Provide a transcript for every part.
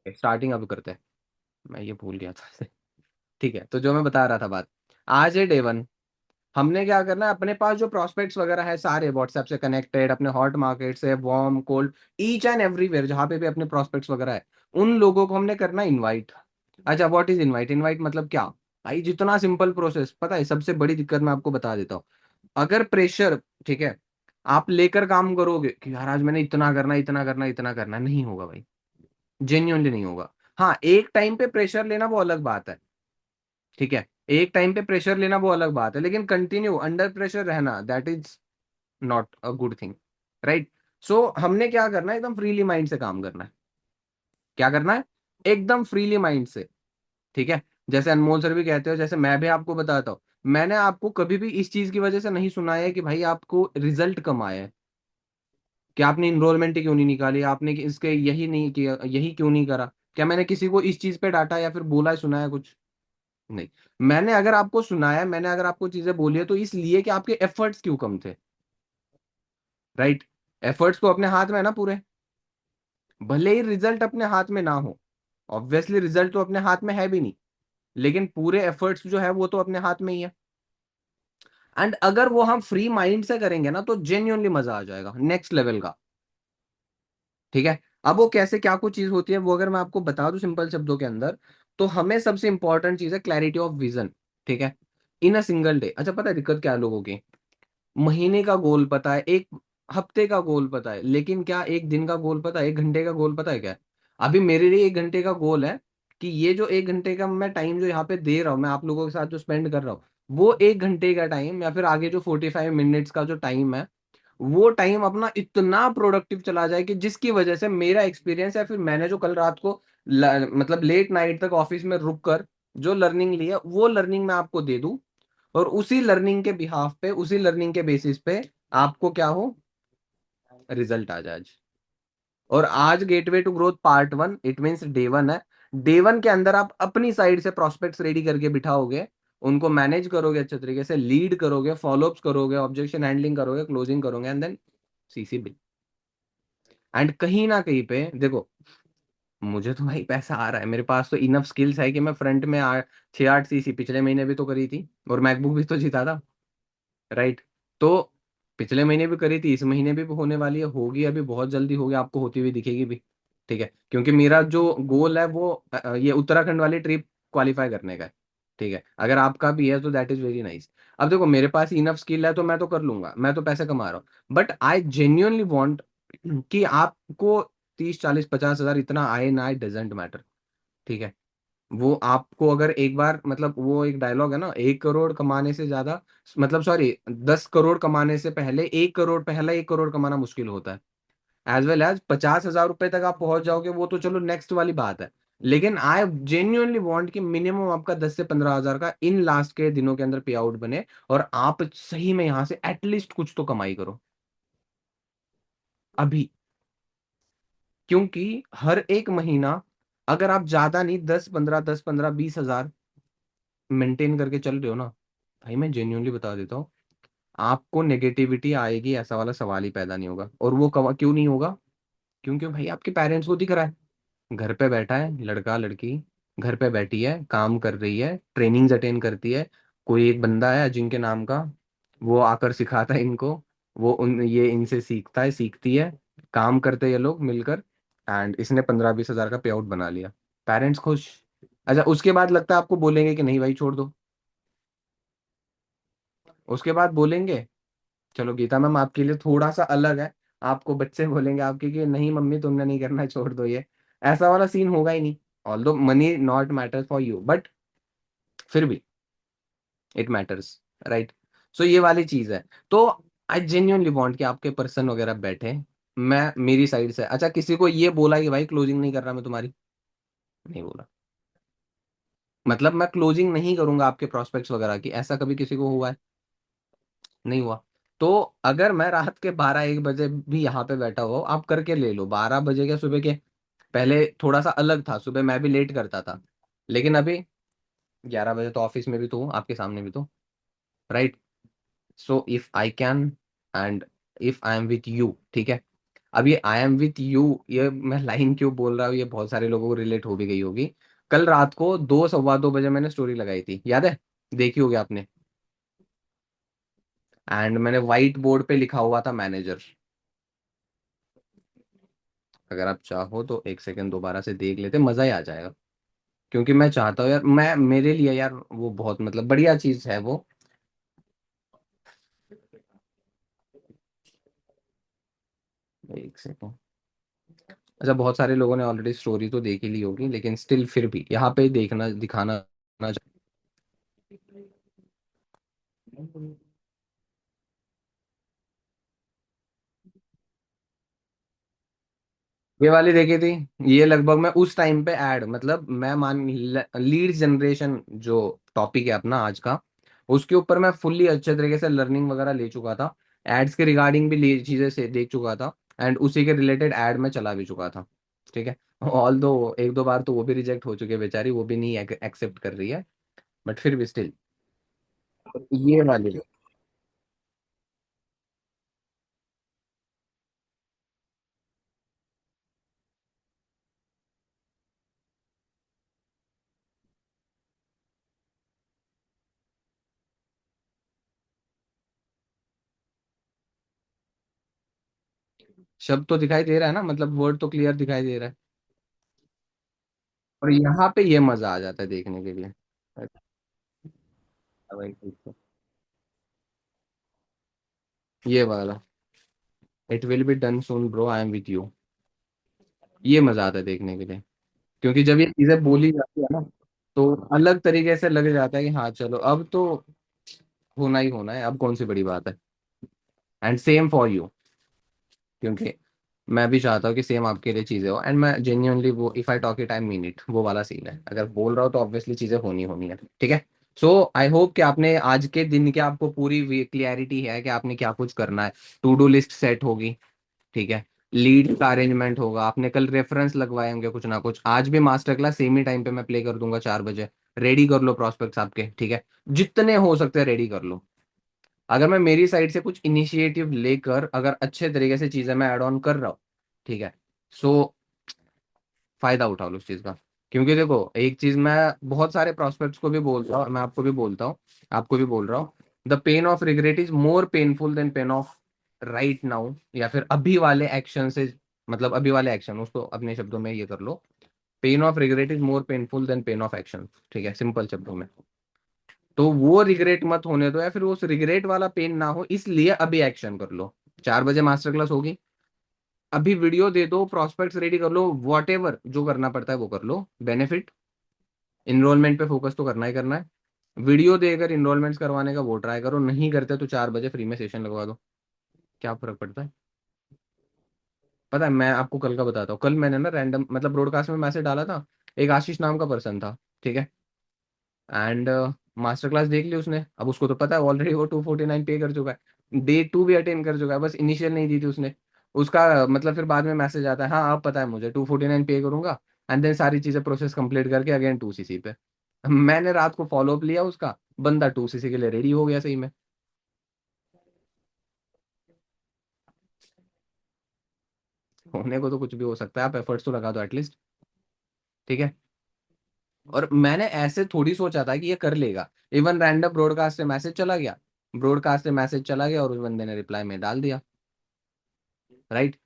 Starting अब करते हैं, मैं ये भूल गया था। ठीक है, तो जो मैं बता रहा था बात, आज है डे 1। हमने क्या करना है, अपने पास जो प्रोस्पेक्ट्स वगैरह है सारे व्हाट्सएप से कनेक्टेड, अपने हॉट मार्केट से warm cold, each and everywhere जहां पे भी अपने प्रोस्पेक्ट्स वगैरह है, उन लोगों को हमने करना इनवाइट। अच्छा, व्हाट इज इनवाइट? इनवाइट मतलब क्या? भाई जितना सिंपल प्रोसेस पता है, सबसे बड़ी दिक्कत मैं आपको बता देता हूँ। अगर प्रेशर, ठीक है, आप लेकर काम करोगे कि यार आज मैंने इतना करना, इतना करना, इतना करना, नहीं होगा भाई। जेन्युइनली नहीं होगा। हाँ, एक टाइम पे प्रेशर लेना वो अलग बात है। ठीक है, एक टाइम पे प्रेशर लेना वो अलग बात है, लेकिन कंटिन्यू अंडर प्रेशर रहना, that is not a good thing. Right? So हमने क्या करना है, एकदम फ्रीली माइंड से काम करना है। क्या करना है? एकदम फ्रीली माइंड से। ठीक है, जैसे अनमोल सर भी कहते हो, जैसे मैं भी आपको बताता हूँ, मैंने आपको कभी भी इस चीज की वजह से नहीं सुनाया है कि भाई आपको रिजल्ट कम आया है, कि आपने इनरोलमेंट क्यों नहीं निकाली, आपने इसके यही नहीं किया, यही क्यों नहीं करा। क्या मैंने किसी को इस चीज पे डांटा या फिर बोला है, सुनाया कुछ? नहीं। मैंने अगर आपको सुनाया, मैंने अगर आपको चीजें बोली है, तो इसलिए कि आपके एफर्ट्स क्यों कम थे। राइट? एफर्ट्स तो अपने हाथ में है ना पूरे, भले ही रिजल्ट अपने हाथ में ना हो। ऑब्वियसली रिजल्ट तो अपने हाथ में है भी नहीं, लेकिन पूरे एफर्ट्स जो है वो तो अपने हाथ में ही है। एंड अगर वो हम फ्री माइंड से करेंगे ना, तो जेन्युइनली मजा आ जाएगा नेक्स्ट लेवल का। ठीक है, अब वो कैसे, क्या कुछ चीज होती है, वो अगर मैं आपको बता दूं सिंपल शब्दों के अंदर, तो हमें सबसे इंपॉर्टेंट चीज है क्लैरिटी ऑफ विजन। ठीक है, इन अ सिंगल डे। अच्छा, पता है दिक्कत क्या है लोगों की? महीने का गोल पता है, एक हफ्ते का गोल पता है, लेकिन क्या एक दिन का गोल पता है, 1 घंटे का गोल पता है क्या? अभी मेरे लिए 1 घंटे का गोल है कि ये जो 1 घंटे का मैं टाइम जो यहाँ पे दे रहा हूँ, मैं आप लोगों के साथ जो स्पेंड कर रहा हूँ, वो 1 घंटे का टाइम या फिर आगे जो 45 मिनट्स का जो टाइम है, वो टाइम अपना इतना प्रोडक्टिव चला जाए कि जिसकी वजह से मेरा एक्सपीरियंस या फिर मैंने जो कल रात को मतलब लेट नाइट तक ऑफिस में रुक कर जो लर्निंग ली है, वो लर्निंग मैं आपको दे दूं, और उसी लर्निंग के बिहाफ पे, उसी लर्निंग के बेसिस पे आपको क्या हो, रिजल्ट आ जाए आज। और आज gateway to growth part 1, it means day 1 है। डे 1 के अंदर आप अपनी साइड से प्रोस्पेक्ट्स रेडी करके बिठाओगे, उनको मैनेज करोगे अच्छे तरीके से, लीड करोगे, फॉलोअप्स करोगे, ऑब्जेक्शन हैंडलिंग करोगे, क्लोजिंग करोगे, and then CC bill. And कहीं ना कहीं पे देखो, मुझे तो भाई पैसा आ रहा है, मेरे पास तो इनफ स्किल्स है कि मैं फ्रंट में 6-8 सीसी पिछले महीने भी तो करी थी, और मैकबुक भी तो जीता था। राइट? तो पिछले महीने भी करी थी, इस महीने भी होने वाली है, होगी, अभी बहुत जल्दी होगी, आपको होती हुई दिखेगी भी। ठीक है, क्योंकि मेरा जो गोल है वो ये उत्तराखंड वाली ट्रिप क्वालिफाई करने का है। ठीक है, अगर आपका भी है तो दैट इज वेरी नाइस। अब देखो, मेरे पास इनफ स्किल है तो मैं तो कर लूंगा, मैं तो पैसे कमा रहा हूँ, बट आई जेन्युइनली वांट कि आपको 30, 40, 50 हजार इतना आए ना आए, डजेंट मैटर। ठीक है, वो आपको अगर एक बार, मतलब वो एक डायलॉग है ना, 1 करोड़ कमाने से ज्यादा, मतलब सॉरी, 10 करोड़ कमाने से पहले 1 करोड़, पहला 1 करोड़ कमाना मुश्किल होता है। एज वेल एज 50,000 रुपए तक आप पहुंच जाओगे, वो तो चलो नेक्स्ट वाली बात है। लेकिन आई जेन्युइनली वांट कि मिनिमम आपका 10 से 15 हजार का इन लास्ट के दिनों के अंदर पे आउट बने, और आप सही में यहां से एटलीस्ट कुछ तो कमाई करो अभी। क्योंकि हर एक महीना, अगर आप ज्यादा नहीं, 10-15, 10-15, 20 हजार मेंटेन करके चल रहे हो ना, भाई मैं जेन्युइनली बता देता हूँ, आपको नेगेटिविटी आएगी ऐसा वाला सवाल ही पैदा नहीं होगा। और वो क्यों नहीं होगा? क्योंकि भाई आपके पेरेंट्स को दिख रहा है, घर पे बैठा है लड़का लड़की, घर पे बैठी है, काम कर रही है, ट्रेनिंग्स अटेंड करती है। कोई एक बंदा है जिनके नाम का, वो आकर सिखाता है इनको, वो उन ये इनसे सीखता है, सीखती है, काम करते हैं ये लोग मिलकर, एंड इसने 15-20 हजार का पे आउट बना लिया। पेरेंट्स खुश। अच्छा, उसके बाद लगता है आपको बोलेंगे कि नहीं भाई छोड़ दो? उसके बाद बोलेंगे, चलो गीता मैम आपके लिए थोड़ा सा अलग है, आपको बच्चे बोलेंगे आपके कि नहीं मम्मी तुमने नहीं करना है, छोड़ दो ये, ऐसा वाला सीन होगा ही नहीं। Although money not matters for you, but फिर भी इट मैटर्स। राइट? सो ये वाली चीज है। तो आई जेन्युइनली वांट कि आपके पर्सन वगैरह बैठे, मैं मेरी साइड से, अच्छा किसी को ये बोला कि भाई क्लोजिंग नहीं कर रहा मैं तुम्हारी? नहीं बोला। मतलब मैं क्लोजिंग नहीं करूंगा आपके प्रोस्पेक्ट्स वगैरह की, ऐसा कभी किसी को हुआ है? नहीं हुआ। तो अगर मैं रात के 12-1 बजे भी यहाँ पे बैठा हुआ हूँ, आप करके ले लो, 12 बजे के सुबह के, पहले थोड़ा सा अलग था, सुबह मैं भी लेट करता था, लेकिन अभी 11 बजे तो ऑफिस में भी तो हूँ, आपके सामने भी तो। Right? So if I can, and if I am with you, ठीक है, अब ये आई एम विथ यू, ये मैं लाइन क्यों बोल रहा हूँ, ये बहुत सारे लोगों को रिलेट हो भी गई होगी। कल रात को 2 सवा 2 बजे मैंने स्टोरी लगाई थी, याद है? देखी होगी आपने। एंड मैंने व्हाइट बोर्ड पे लिखा हुआ था मैनेजर। अगर आप चाहो तो एक सेकंड दोबारा से देख लेते, मजा ही आ जाएगा। क्योंकि मैं चाहता हूँ यार, मैं मेरे लिए यार वो बहुत मतलब बढ़िया चीज है वो। एक सेकंड। अच्छा, बहुत सारे लोगों ने ऑलरेडी स्टोरी तो देख ही ली होगी, लेकिन स्टिल फिर भी यहाँ पे देखना दिखाना ना। ये वाली देखी थी। ये लगभग मैं उस टाइम पे ऐड, मतलब मैं मान लीड जनरेशन जो टॉपिक है अपना आज का, उसके ऊपर मैं फुल्ली अच्छे तरीके से लर्निंग वगैरह ले चुका था। एड्स के रिगार्डिंग भी चीजें से देख चुका था। एंड उसी के रिलेटेड ऐड में चला भी चुका था। ठीक है। ऑल दो एक दो बार तो वो भी रिजेक्ट हो चुके हैं बेचारी, वो भी नहीं एक्सेप्ट कर रही है। बट फिर भी स्टिल ये वाली। शब्द तो दिखाई दे रहा है ना, मतलब वर्ड तो क्लियर दिखाई दे रहा है। और यहाँ पे ये मजा आ जाता है देखने के लिए। अच्छा भाई, ठीक है। ये वाला, it will be done soon bro I am with you. ये मजा आता है देखने के लिए। क्योंकि जब ये चीजें बोली जाती है ना, तो अलग तरीके से लग जाता है कि हाँ चलो अब तो होना ही होना है, अब कौन सी बड़ी बात है। And same for you. क्योंकि मैं भी चाहता हूँ कि सेम आपके लिए चीजें हो, एंड मैं जेन्युइनली वो if I talk it I mean it, वो वाला सीन है। अगर बोल रहा हूँ तो ऑब्वियसली चीजें होनी होनी है। ठीक है। सो आई होप कि आपने आज के दिन की आपको पूरी क्लियरिटी है कि आपने क्या कुछ करना है। टू डू लिस्ट सेट होगी। ठीक है। लीड का अरेंजमेंट होगा, आपने कल रेफरेंस लगवाए होंगे कुछ ना कुछ। आज भी मास्टर क्लास सेम ही टाइम पे मैं प्ले कर दूंगा 4 बजे। रेडी कर लो प्रॉस्पेक्ट्स आपके, ठीक है। जितने हो सकते हैं रेडी कर लो। अगर मैं मेरी साइड से कुछ इनिशिएटिव लेकर अगर अच्छे तरीके से चीजें मैं ऐड ऑन कर रहा हूँ, ठीक है। सो फायदा उठा लो उस चीज का। क्योंकि देखो एक चीज मैं बहुत सारे प्रोस्पेक्ट्स को भी बोलता हूँ, मैं आपको भी बोलता हूँ, आपको भी बोल रहा हूँ। The pain of regret is more painful than pain of right now, या फिर अभी वाले एक्शन से, मतलब अभी वाले एक्शन, उसको अपने शब्दों में ये कर लो। Pain of regret is more painful than pain of action. ठीक है, सिंपल शब्दों में। तो वो रिग्रेट मत होने दो, या फिर उस रिग्रेट वाला पेन ना हो, इसलिए अभी एक्शन कर लो। 4 बजे मास्टर क्लास होगी। अभी वीडियो दे दो, प्रॉस्पेक्ट्स रेडी कर लो, वॉट एवर जो करना पड़ता है वो कर लो। बेनिफिट, इनरोलमेंट पे फोकस तो करना ही करना है। वीडियो देकर इनरोलमेंट्स करवाने का वो ट्राई करो, नहीं करते तो 4 बजे फ्री में सेशन लगवा दो। क्या फर्क पड़ता है? पता है, मैं आपको कल का बताता हूँ। कल मैंने ना रैंडम मतलब ब्रॉडकास्ट में मैसेज डाला था। एक आशीष नाम का पर्सन था। ठीक है। एंड मास्टर क्लास देख ली उसने। अब उसको तो पता है ऑलरेडी वो 249 पे कर चुका है, डे 2 भी अटेंड कर चुका है, बस इनिशियल नहीं दी थी उसने। उसका मतलब फिर बाद में मैसेज आता है, हाँ अब पता है मुझे 249 पे करूंगा। एंड देन सारी चीजें प्रोसेस कंप्लीट करके अगेन 2cc पे। मैंने रात को फॉलोअप लिया उसका, बंदा 2cc के लिए रेडी हो गया सही में। होने को तो कुछ भी हो सकता है, आप एफर्ट्स तो लगा दो एटलीस्ट। ठीक है। और मैंने ऐसे थोड़ी सोचा था कि ये कर लेगा। इवन रैंडम ब्रॉडकास्ट से मैसेज चला गया, ब्रॉडकास्ट से मैसेज चला गया और उस बंदे ने रिप्लाई में डाल दिया। Right.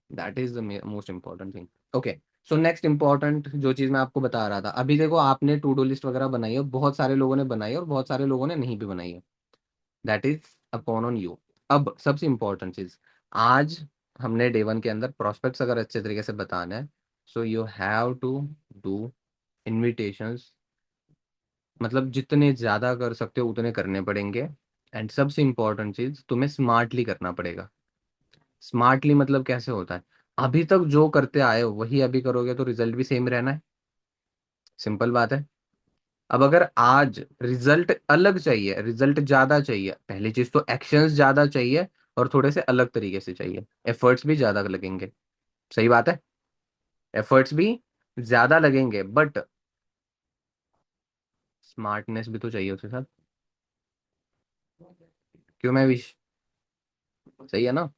That is the most important thing. Okay. So next important जो चीज मैं आपको बता रहा था, अभी देखो आपने टू डू लिस्ट वगैरह बनाई है, बहुत सारे लोगों ने बनाई है और बहुत सारे लोगों ने नहीं भी बनाई है। That is upon on you. अब सबसे इंपॉर्टेंट चीज, आज हमने डे 1 के अंदर प्रोस्पेक्ट्स अगर अच्छे तरीके से बताना है, so you have to do invitations. मतलब जितने ज्यादा कर सकते हो उतने करने पड़ेंगे। एंड सबसे इंपॉर्टेंट चीज, तुम्हें स्मार्टली करना पड़ेगा। स्मार्टली मतलब कैसे होता है? अभी तक जो करते आए हो वही अभी करोगे तो रिजल्ट भी सेम रहना है। सिंपल बात है। अब अगर आज रिजल्ट अलग चाहिए, रिजल्ट ज्यादा चाहिए, पहली चीज तो एक्शंस ज्यादा चाहिए, और थोड़े से अलग तरीके से चाहिए, एफर्ट्स भी ज्यादा लगेंगे। सही बात है। एफर्ट्स भी ज्यादा लगेंगे, बट स्मार्टनेस भी तो चाहिए उसके साथ। क्यों मैं विश, सही है ना?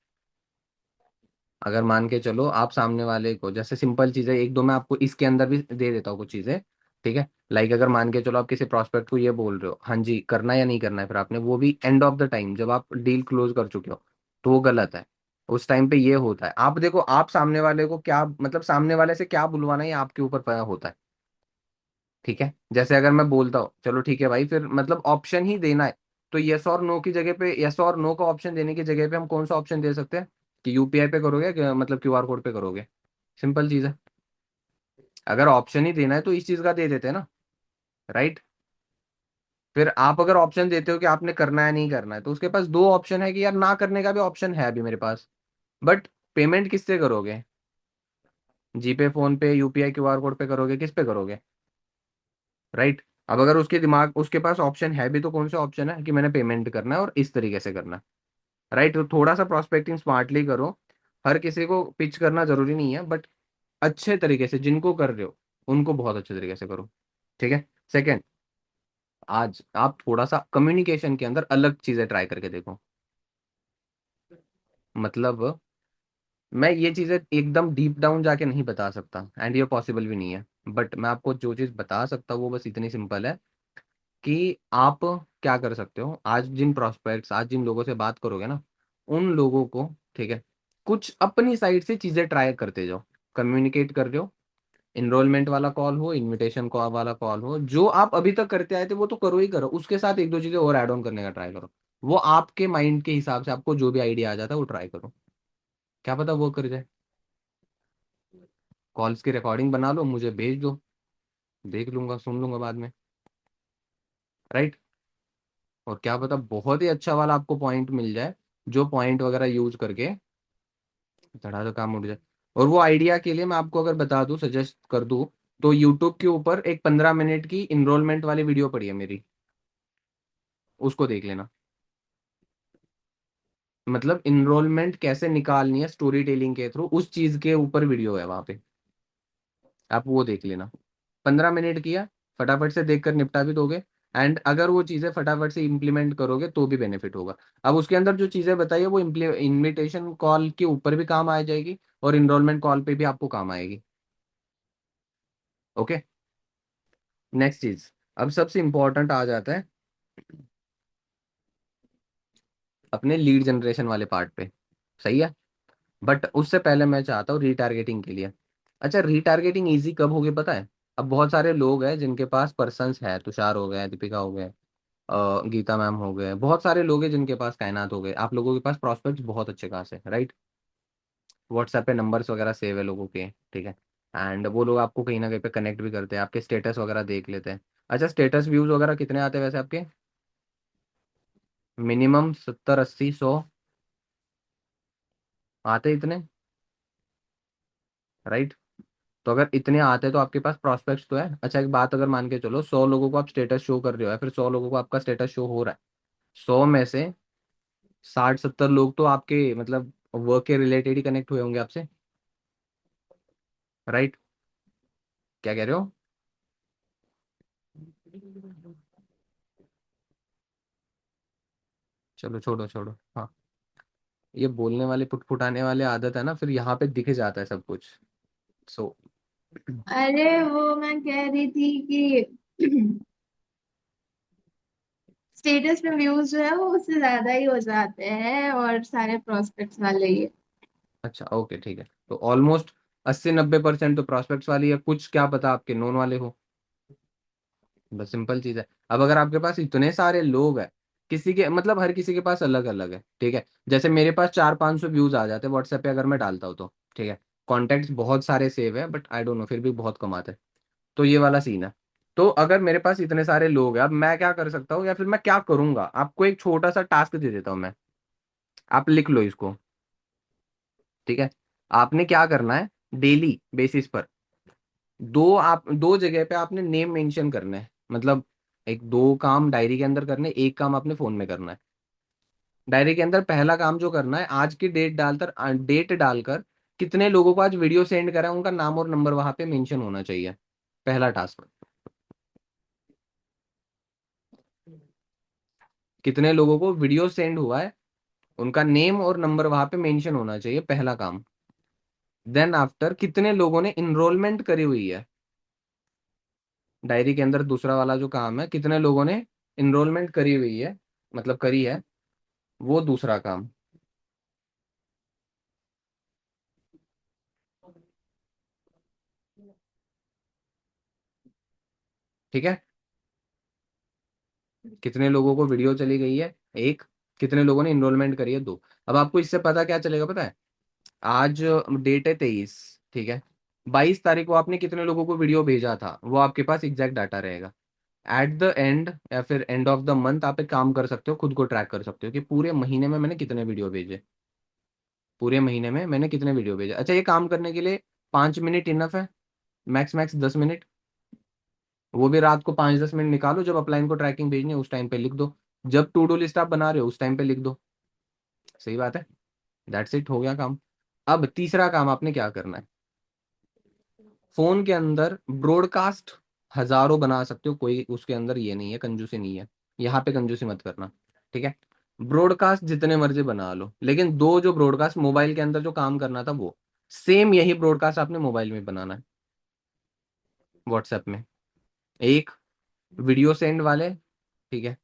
अगर मान के चलो आप सामने वाले को, जैसे सिंपल चीजें एक दो मैं आपको इसके अंदर भी दे देता हूँ कुछ चीजें, ठीक है। लाइक अगर मान के चलो आप किसी प्रोस्पेक्ट को ये बोल रहे हो, हाँ जी करना है या नहीं करना है, फिर आपने वो भी एंड ऑफ द टाइम जब आप डील क्लोज कर चुके हो, तो वो गलत है। उस टाइम पे ये होता है, आप देखो आप सामने वाले को क्या मतलब सामने वाले से क्या बुलवाना है ये आपके ऊपर पड़ा होता है, ठीक है। जैसे अगर मैं बोलता हूँ चलो ठीक है भाई, फिर मतलब ऑप्शन ही देना है, तो यस और नो की जगह पे, यस और नो का ऑप्शन देने की जगह पे हम कौन सा ऑप्शन दे सकते हैं कि यूपीआई पे करोगे मतलब क्यूआर कोड पे करोगे। सिंपल चीज है। अगर ऑप्शन ही देना है तो इस चीज का दे देते हैं ना, राइट। फिर आप अगर ऑप्शन देते हो कि आपने करना है नहीं करना है, तो उसके पास दो ऑप्शन है कि यार ना करने का भी ऑप्शन है अभी मेरे पास, बट पेमेंट किससे करोगे? जीपे, फोन पे, यूपीआई, क्यूआर कोड पे करोगे, किस पे करोगे? राइट। अब अगर उसके दिमाग उसके पास ऑप्शन है भी, तो कौन सा ऑप्शन है कि मैंने पेमेंट करना है और इस तरीके से करना है, राइट। तो थोड़ा सा प्रोस्पेक्टिंग स्मार्टली करो। हर किसी को पिच करना जरूरी नहीं है, बट अच्छे तरीके से जिनको कर रहे हो उनको बहुत अच्छे तरीके से करो, ठीक है। सेकंड, आज आप थोड़ा सा कम्युनिकेशन के अंदर अलग चीजें ट्राई करके देखो। मतलब मैं ये चीजें एकदम डीप डाउन जाके नहीं बता सकता, एंड ये पॉसिबल भी नहीं है, बट मैं आपको जो चीज बता सकता हूँ वो बस इतनी सिंपल है कि आप क्या कर सकते हो। आज जिन प्रोस्पेक्ट्स, आज जिन लोगों से बात करोगे ना, उन लोगों को, ठीक है, कुछ अपनी साइड से चीजें ट्राई करते जाओ। कम्युनिकेट कर रहे हो, इनरोलमेंट वाला कॉल हो, इनविटेशन कॉल वाला कॉल हो, जो आप अभी तक करते आए थे वो तो करो ही करो, उसके साथ एक दो चीजें और ऐड ऑन करने का ट्राई करो। वो आपके माइंड के हिसाब से आपको जो भी आइडिया आ जाता है वो ट्राई करो, क्या पता वो कर जाए। कॉल्स की रिकॉर्डिंग बना लो, मुझे भेज दो, देख लूंगा, सुन लूंगा बाद में, राइट। और क्या पता बहुत ही अच्छा वाला आपको पॉइंट मिल जाए, जो पॉइंट वगैरह यूज करके धड़ा तो काम उठ जाए। और वो आइडिया के लिए मैं आपको अगर बता दूं, सजेस्ट कर दूं, तो यूट्यूब के ऊपर एक 15 मिनट की इनरोलमेंट वाली वीडियो पड़ी है मेरी, उसको देख लेना। मतलब इनरोलमेंट कैसे निकालनी है स्टोरी टेलिंग के थ्रू, उस चीज के ऊपर वीडियो है वहां पे, आप वो देख लेना। 15 मिनट की है, फटाफट से देखकर निपटा भी दोगे। एंड अगर वो चीजें फटाफट से इम्प्लीमेंट करोगे तो भी बेनिफिट होगा। अब उसके अंदर जो चीजें बताइए वो इनविटेशन कॉल के ऊपर भी काम आ जाएगी, और इनरोलमेंट कॉल पे भी आपको काम आएगी। ओके। नेक्स्ट चीज, अब सबसे इंपॉर्टेंट आ जाता है अपने लीड जनरेशन वाले पार्ट पे, सही है। बट उससे पहले मैं चाहता हूँ रीटारगेटिंग के लिए। अच्छा, रीटारगेटिंग इजी कब होगी पता है? अब बहुत सारे लोग हैं जिनके पास पर्सन्स है, तुषार हो गए, दीपिका हो गए, गीता मैम हो गए, बहुत सारे लोग हैं जिनके पास, कायनात हो गए, आप लोगों के पास प्रॉस्पेक्ट्स बहुत अच्छे खास है, राइट। व्हाट्सएप पे नंबर्स वगैरह सेव है लोगों के, ठीक है। एंड वो लोग आपको कहीं ना कहीं पे कनेक्ट भी करते हैं, आपके स्टेटस वगैरह देख लेते हैं। अच्छा, स्टेटस व्यूज वगैरह कितने आते हैं वैसे आपके? मिनिमम 70, 80, 100 आते हैं इतने, राइट। तो अगर इतने आते हैं तो आपके पास प्रॉस्पेक्ट्स तो है। अच्छा, एक बात अगर मान के चलो 100 लोगों को आप स्टेटस शो कर रहे हो, या फिर 100 लोगों को आपका स्टेटस शो हो रहा है, 100 में से 60, 70 लोग तो आपके मतलब वर्क के रिलेटेड ही कनेक्ट हुए होंगे आपसे, राइट। क्या कह रहे हो? चलो छोड़ो छोड़ो, हाँ। ये बोलने वाले पुटपुटाने वाले आदत है ना, फिर यहाँ पे दिख जाता है सब कुछ। सो अरे वो मैं कह रही थी कि स्टेटस पे व्यूज जो है वो उससे ज्यादा ही हो जाते हैं और सारे प्रोस्पेक्ट्स वाले ही है। अच्छा ओके ठीक है, तो ऑलमोस्ट 80, 90% तो प्रॉस्पेक्ट्स वाली है, कुछ क्या पता आपके नोन वाले हो। बस सिंपल चीज है। अब अगर आपके पास इतने सारे लोग हैं, किसी के मतलब हर किसी के पास अलग अलग है, ठीक है। जैसे मेरे पास 400-500 व्यूज आ जाते हैं व्हाट्सएप पे अगर मैं डालता हूँ तो, ठीक है। कॉन्टेक्ट्स बहुत सारे सेव है, बट आई डोंट नो फिर भी बहुत कम आते हैं। तो ये वाला सीन है। तो अगर मेरे पास इतने सारे लोग हैं, अब मैं क्या कर सकता हूँ या फिर मैं क्या करूंगा, आपको एक छोटा सा टास्क दे देता हूँ मैं, आप लिख लो इसको, ठीक है। आपने क्या करना है, डेली बेसिस पर दो जगह पे आपने नेम मेंशन करना है, मतलब एक दो काम डायरी के अंदर करने, एक काम आपने फोन में करना है। डायरी के अंदर पहला काम जो करना है, आज की डेट डालकर कितने लोगों को आज वीडियो सेंड करा है उनका नाम और नंबर वहां पे मेंशन होना चाहिए, पहला टास्क। कितने लोगों को वीडियो सेंड हुआ है, उनका नेम और नंबर वहां पे मेंशन होना चाहिए, पहला काम। देन आफ्टर कितने लोगों ने इनरोलमेंट करी हुई है, डायरी के अंदर दूसरा वाला जो काम है, कितने लोगों ने इनरोलमेंट करी हुई है, मतलब करी है, वो दूसरा काम। ठीक है, कितने लोगों को वीडियो चली गई है, एक, कितने लोगों ने इनरोलमेंट करी है, दो। अब आपको इससे पता क्या चलेगा पता है, आज डेट है 23, ठीक है, 22 तारीख को आपने कितने लोगों को वीडियो भेजा था, वो आपके पास एग्जैक्ट डाटा रहेगा। एट द एंड या फिर एंड ऑफ द मंथ आप एक काम कर सकते हो, खुद को ट्रैक कर सकते हो कि पूरे महीने में मैंने कितने वीडियो भेजे, पूरे महीने में मैंने कितने वीडियो भेजे। अच्छा, ये काम करने के लिए 5 मिनट इनफ है, मैक्स मैक्स 10 मिनट, वो भी रात को 5-10 मिनट निकालो, जब अपलाइन को ट्रैकिंग भेजनी है उस टाइम पे लिख दो, जब टू डू लिस्ट आप बना रहे हो उस टाइम पे लिख दो। सही बात है, दैट्स इट, हो गया काम। अब तीसरा काम आपने क्या करना है, फोन के अंदर ब्रॉडकास्ट हजारों बना सकते हो, कोई उसके अंदर ये नहीं है, कंजूसी नहीं है, यहाँ पे कंजूसी मत करना, ठीक है। ब्रॉडकास्ट जितने मर्जी बना लो, लेकिन दो जो ब्रॉडकास्ट मोबाइल के अंदर जो काम करना था वो सेम यही ब्रॉडकास्ट आपने मोबाइल में बनाना है, व्हाट्सएप में। एक वीडियो सेंड वाले, ठीक है,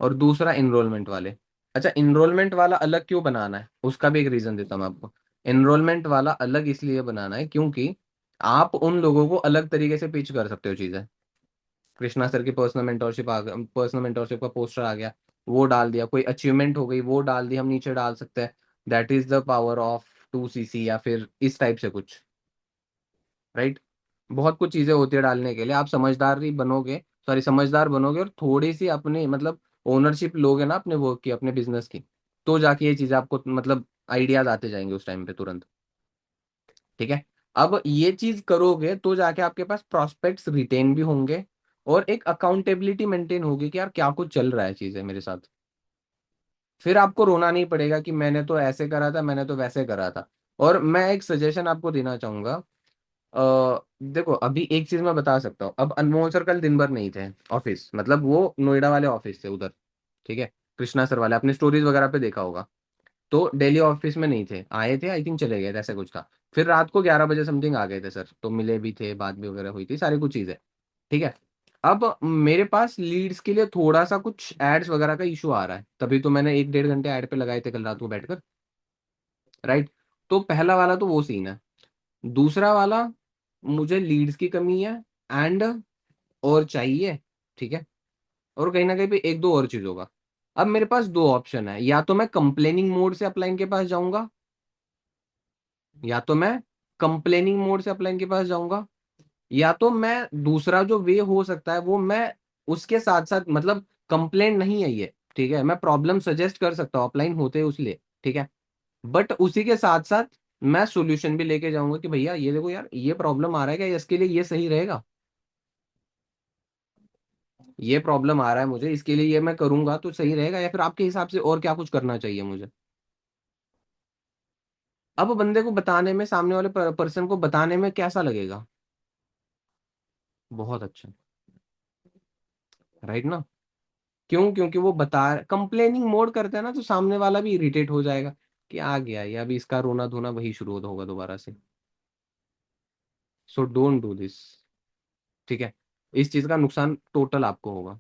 और दूसरा इनरोलमेंट वाले। अच्छा, इनरोलमेंट वाला अलग क्यों बनाना है, उसका भी एक रीजन देता हूँ मैं आपको। इनरोलमेंट वाला अलग इसलिए बनाना है क्योंकि आप उन लोगों को अलग तरीके से पिच कर सकते हो चीजें। कृष्णा सर की पर्सनल मेंटोरशिप का पोस्टर आ गया, वो डाल दिया, कोई अचीवमेंट हो गई वो डाल दी, हम नीचे डाल सकते हैं, that is the power of 2CC, या फिर इस टाइप से कुछ, राइट। बहुत कुछ चीजें होती है डालने के लिए, आप समझदार ही बनोगे, सॉरी समझदार बनोगे और थोड़ी सी अपनी मतलब ओनरशिप लोगे ना अपने वर्क की, अपने बिजनेस की, तो जाके ये चीजें आपको मतलब आइडियाज आते जाएंगे उस टाइम पे तुरंत। ठीक है, अब ये चीज करोगे तो जाके आपके पास प्रॉस्पेक्ट्स रिटेन भी होंगे, और एक अकाउंटेबिलिटी मेंटेन होगी कि यार क्या कुछ चल रहा है चीजें मेरे साथ। फिर आपको रोना नहीं पड़ेगा कि मैंने तो ऐसे करा था, मैंने तो वैसे करा था। और मैं एक सजेशन आपको देना चाहूंगा, देखो अभी एक चीज मैं बता सकता हूँ, अब अनमोल सर कल दिन भर नहीं थे ऑफिस, मतलब वो नोएडा वाले ऑफिस थे उधर, ठीक है, कृष्णा सर वाले, आपने स्टोरीज वगैरह पे देखा होगा। तो डेली ऑफिस में नहीं थे, आए थे आई थिंक चले गए थे, ऐसा कुछ था। फिर रात को 11 बजे समथिंग आ गए थे सर, तो मिले भी थे, बात भी वगैरह हुई थी, सारी कुछ चीजें, ठीक है। अब मेरे पास लीड्स के लिए थोड़ा सा कुछ एड्स वगैरह का इशू आ रहा है, तभी तो मैंने 1-1.5 घंटे ऐड पे लगाए थे कल रात को बैठकर, राइट। तो पहला वाला तो वो सीन है। दूसरा वाला, मुझे लीड्स की कमी है, एंड और चाहिए, ठीक है, और कहीं ना कहीं पे एक दो और चीज होगा। अब मेरे पास दो ऑप्शन है, या तो मैं कंप्लेनिंग मोड से अपलाइन के पास जाऊंगा, या तो मैं कंप्लेनिंग मोड से अपलाइन के पास जाऊंगा, या तो मैं दूसरा जो वे हो सकता है वो मैं उसके साथ साथ, मतलब कंप्लेंट नहीं है ये, ठीक है, मैं प्रॉब्लम सजेस्ट कर सकता हूँ अपलाइन होते हैं उसलिए, ठीक है, बट उसी के साथ साथ मैं सॉल्यूशन भी लेके जाऊंगा कि भैया ये देखो यार, ये प्रॉब्लम आ रहा है, क्या इसके लिए ये सही रहेगा, ये प्रॉब्लम आ रहा है मुझे, इसके लिए ये मैं करूंगा तो सही रहेगा, या फिर आपके हिसाब से और क्या कुछ करना चाहिए मुझे। अब बंदे को बताने में, सामने वाले पर्सन को बताने में कैसा लगेगा, बहुत अच्छा, राइट ना। क्यों, क्योंकि वो बता, कंप्लेनिंग मोड करते हैं ना, तो सामने वाला भी इरिटेट हो जाएगा कि आ गया ये, अभी इसका रोना धोना वही शुरू होगा दोबारा से। सो डोंट डू दिस, ठीक है, इस चीज का नुकसान टोटल आपको होगा।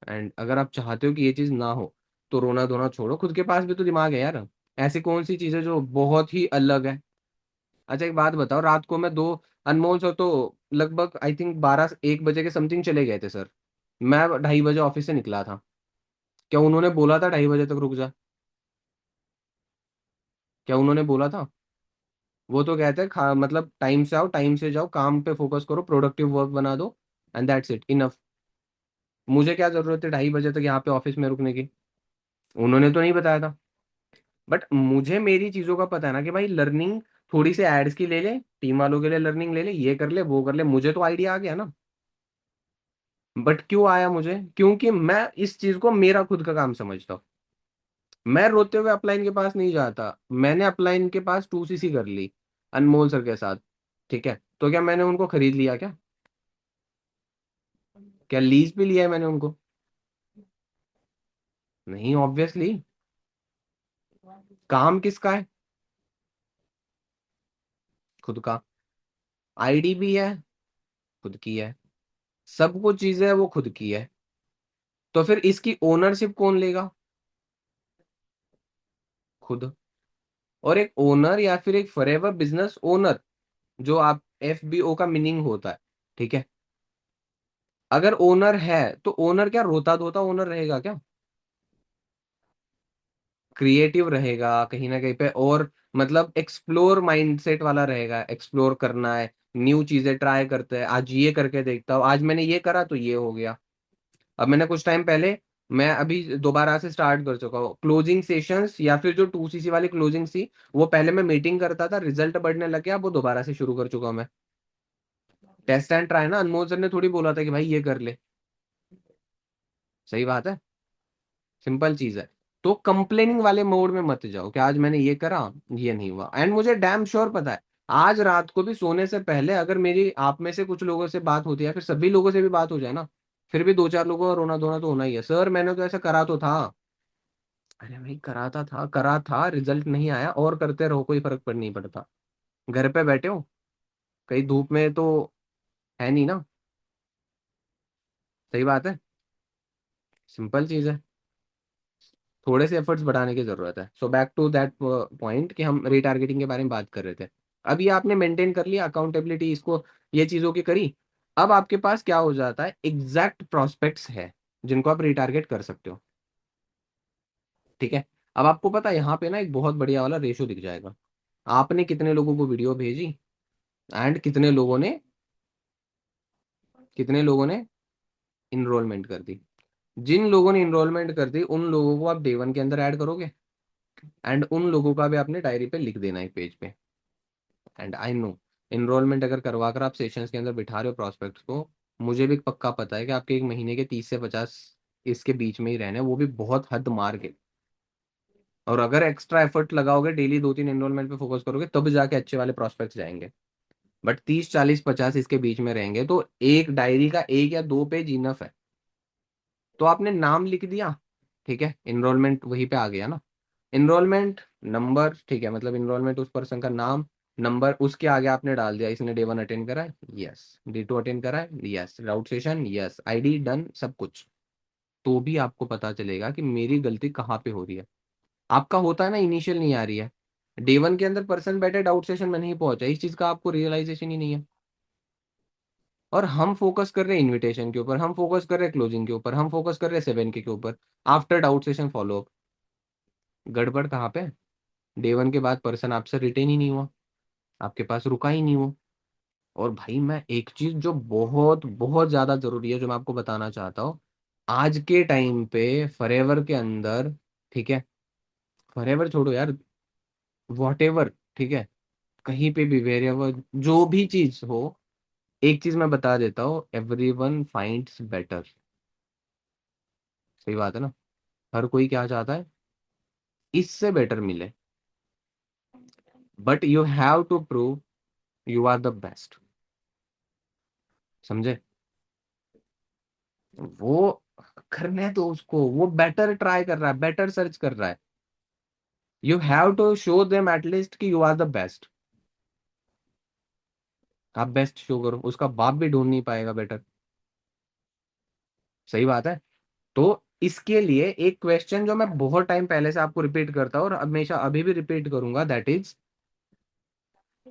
एंड अगर आप चाहते हो कि ये चीज ना हो, तो रोना धोना छोड़ो, खुद के पास भी तो दिमाग है यार, ऐसी कौन सी चीज है जो बहुत ही अलग है। अच्छा एक बात बताओ, रात को मैं दो, अनमोल सर तो लगभग आई थिंक 12-1 बजे के समथिंग चले गए थे सर, मैं 2:30 बजे ऑफिस से निकला था, क्या उन्होंने बोला था 2:30 बजे तक रुक जा, क्या उन्होंने बोला था। वो तो कहते हैं खा मतलब टाइम से आओ, टाइम से जाओ, काम पे फोकस करो, प्रोडक्टिव वर्क बना दो, एंड दैट्स इट इनफ। मुझे क्या जरूरत है 2:30 बजे तक यहाँ पे ऑफिस में रुकने की, उन्होंने तो नहीं बताया था। बट मुझे मेरी चीजों का पता है ना कि भाई लर्निंग थोड़ी सी एड्स की ले ले, टीम वालों के लिए लर्निंग ले ले, ये कर ले वो कर ले, मुझे तो आइडिया आ गया ना। बट क्यों आया मुझे, क्योंकि मैं इस चीज को मेरा खुद का काम समझता हूँ। मैं रोते हुए अपलाइन के पास नहीं जाता, मैंने अपलाइन के पास 2CC कर ली अनमोल सर के साथ, ठीक है, तो क्या मैंने उनको खरीद लिया क्या, क्या लीज पे लिया है मैंने उनको, नहीं ऑब्वियसली। काम किसका है, खुद का। आईडी भी है, खुद की है। सब कुछ चीजें है वो खुद की है। तो फिर इसकी ओनरशिप कौन लेगा? खुद। और एक ओनर या फिर एक फॉरएवर बिजनेस ओनर, जो आप एफबीओ का मीनिंग होता है, ठीक है। अगर ओनर है तो ओनर क्या रोता धोता ओनर रहेगा क्या? क्रिएटिव रहेगा कहीं ना कहीं पे, और मतलब एक्सप्लोर माइंडसेट वाला रहेगा, एक्सप्लोर करना है, न्यू चीजें ट्राई करते हैं, आज ये करके देखता हूँ, आज मैंने ये करा तो ये हो गया। अब मैंने कुछ टाइम पहले, मैं अभी दोबारा से स्टार्ट कर चुका हूँ क्लोजिंग सेशंस, या फिर जो 2cc वाली क्लोजिंग थी, वो पहले मैं मीटिंग करता था, रिजल्ट बढ़ने लग गया, अब वो दोबारा से शुरू कर चुका हूँ मैं। टेस्ट एंड ट्राई ना, अनमोल सर ने थोड़ी बोला था कि भाई ये कर ले। सही बात है। सिंपल चीज है। तो कंप्लेनिंग वाले मोड में मत जाओ कि आज मैंने ये करा, ये नहीं हुआ। एंड मुझे डैम श्योर पता है, आज रात को भी सोने से पहले अगर मेरी आप में से कुछ लोगों से बात होती है, फिर सभी लोगों से भी बात हो जाए ना, फिर भी दो चार लोगों का रोना धोना तो होना ही है, सर मैंने तो ऐसा करा तो था। अरे भाई कराता था, करा था, रिजल्ट नहीं आया, और करते रहो, कोई फर्क पड़ नहीं पड़ता। घर पे बैठे हो, कहीं धूप में तो है नहीं ना। सही बात है। सिंपल चीज है। थोड़े से एफर्ट्स बढ़ाने की जरूरत है। So back to that point कि हम रीटारगेटिंग के बारे में बात कर रहे थे। अब ये आपने मेंटेन कर लिया, अकाउंटेबिलिटी इसको, ये चीजों की करी। अब आपके पास क्या हो जाता है, एग्जैक्ट प्रोस्पेक्ट्स है जिनको आप रिटारगेट कर सकते हो। ठीक है। अब आपको पता है यहाँ पे ना एक बहुत बढ़िया वाला रेशो दिख जाएगा। आपने कितने लोगों को वीडियो भेजी, एंड कितने लोगों ने इनरोलमेंट कर दी। जिन लोगों ने इनरोलमेंट कर दी उन लोगों को आप डे 1 के अंदर ऐड करोगे, एंड उन लोगों का भी आपने डायरी पे लिख देना एक पेज पे। एंड आई नो, इनरोलमेंट अगर करवा कर आप सेशंस के अंदर बिठा रहे हो प्रॉस्पेक्ट्स को, मुझे भी पक्का पता है कि आपके एक महीने के 30 से 50 इसके बीच में ही रहने हैं, वो भी बहुत हद मार के। और अगर एक्स्ट्रा एफर्ट लगाओगे, डेली 2-3 एनरोलमेंट पे फोकस करोगे, तब जाके अच्छे वाले प्रॉस्पेक्ट्स जाएंगे। बट 30, 40, 50 इसके बीच में रहेंगे तो एक डायरी का 1 या 2 पेज इनफ है। तो आपने नाम लिख दिया, ठीक है, इनरोलमेंट वहीं पे आ गया ना। इनरोलमेंट नंबर, ठीक है, मतलब इनरोलमेंट उस पर्सन का नाम, नंबर, उसके आगे आपने डाल दिया इसने डे 1 अटेंड करा है, यस, डे 2 अटेंड करा है, यस, राउट सेशन, यस, आईडी डन, सब कुछ। तो भी आपको पता चलेगा कि मेरी गलती कहाँ पे हो रही है। आपका होता है ना, इनिशियल नहीं आ रही है, डे 1 के अंदर पर्सन बैठे डाउट सेशन में नहीं पहुंचा, इस चीज का आपको रियलाइजेशन ही नहीं है। और हम फोकस कर रहे हैं इनविटेशन के ऊपर, हम फोकस कर रहे हैं क्लोजिंग के ऊपर, हम फोकस कर रहे हैं 7 के ऊपर, after doubt session follow up. गड़बड़ कहाँ पे? डे 1 के बाद पर्सन आपसे रिटेन ही नहीं हुआ, आपके पास रुका ही नहीं हुआ। और भाई मैं एक चीज जो बहुत बहुत ज्यादा जरूरी है, जो मैं आपको बताना चाहता हूँ, आज के टाइम पे फॉरएवर के अंदर, ठीक है, फॉरएवर छोड़ो यार, वॉट एवर, ठीक है, कहीं पे भी वेर एवर जो भी चीज हो, एक चीज मैं बता देता हूँ, एवरी वन फाइंड्स बेटर। सही बात है ना। हर कोई क्या चाहता है, इससे बेटर मिले। But you have to prove you are the best. समझे? वो करने तो उसको, वो बेटर ट्राई कर रहा है, बेटर सर्च कर रहा है। You have to show them at least कि यू आर द बेस्ट। आप बेस्ट शो करो, उसका बाप भी ढूंढ नहीं पाएगा बेटर। सही बात है। तो इसके लिए एक क्वेश्चन जो मैं बहुत टाइम पहले से आपको रिपीट करता हूँ और हमेशा अभी भी रिपीट करूंगा, दैट इज,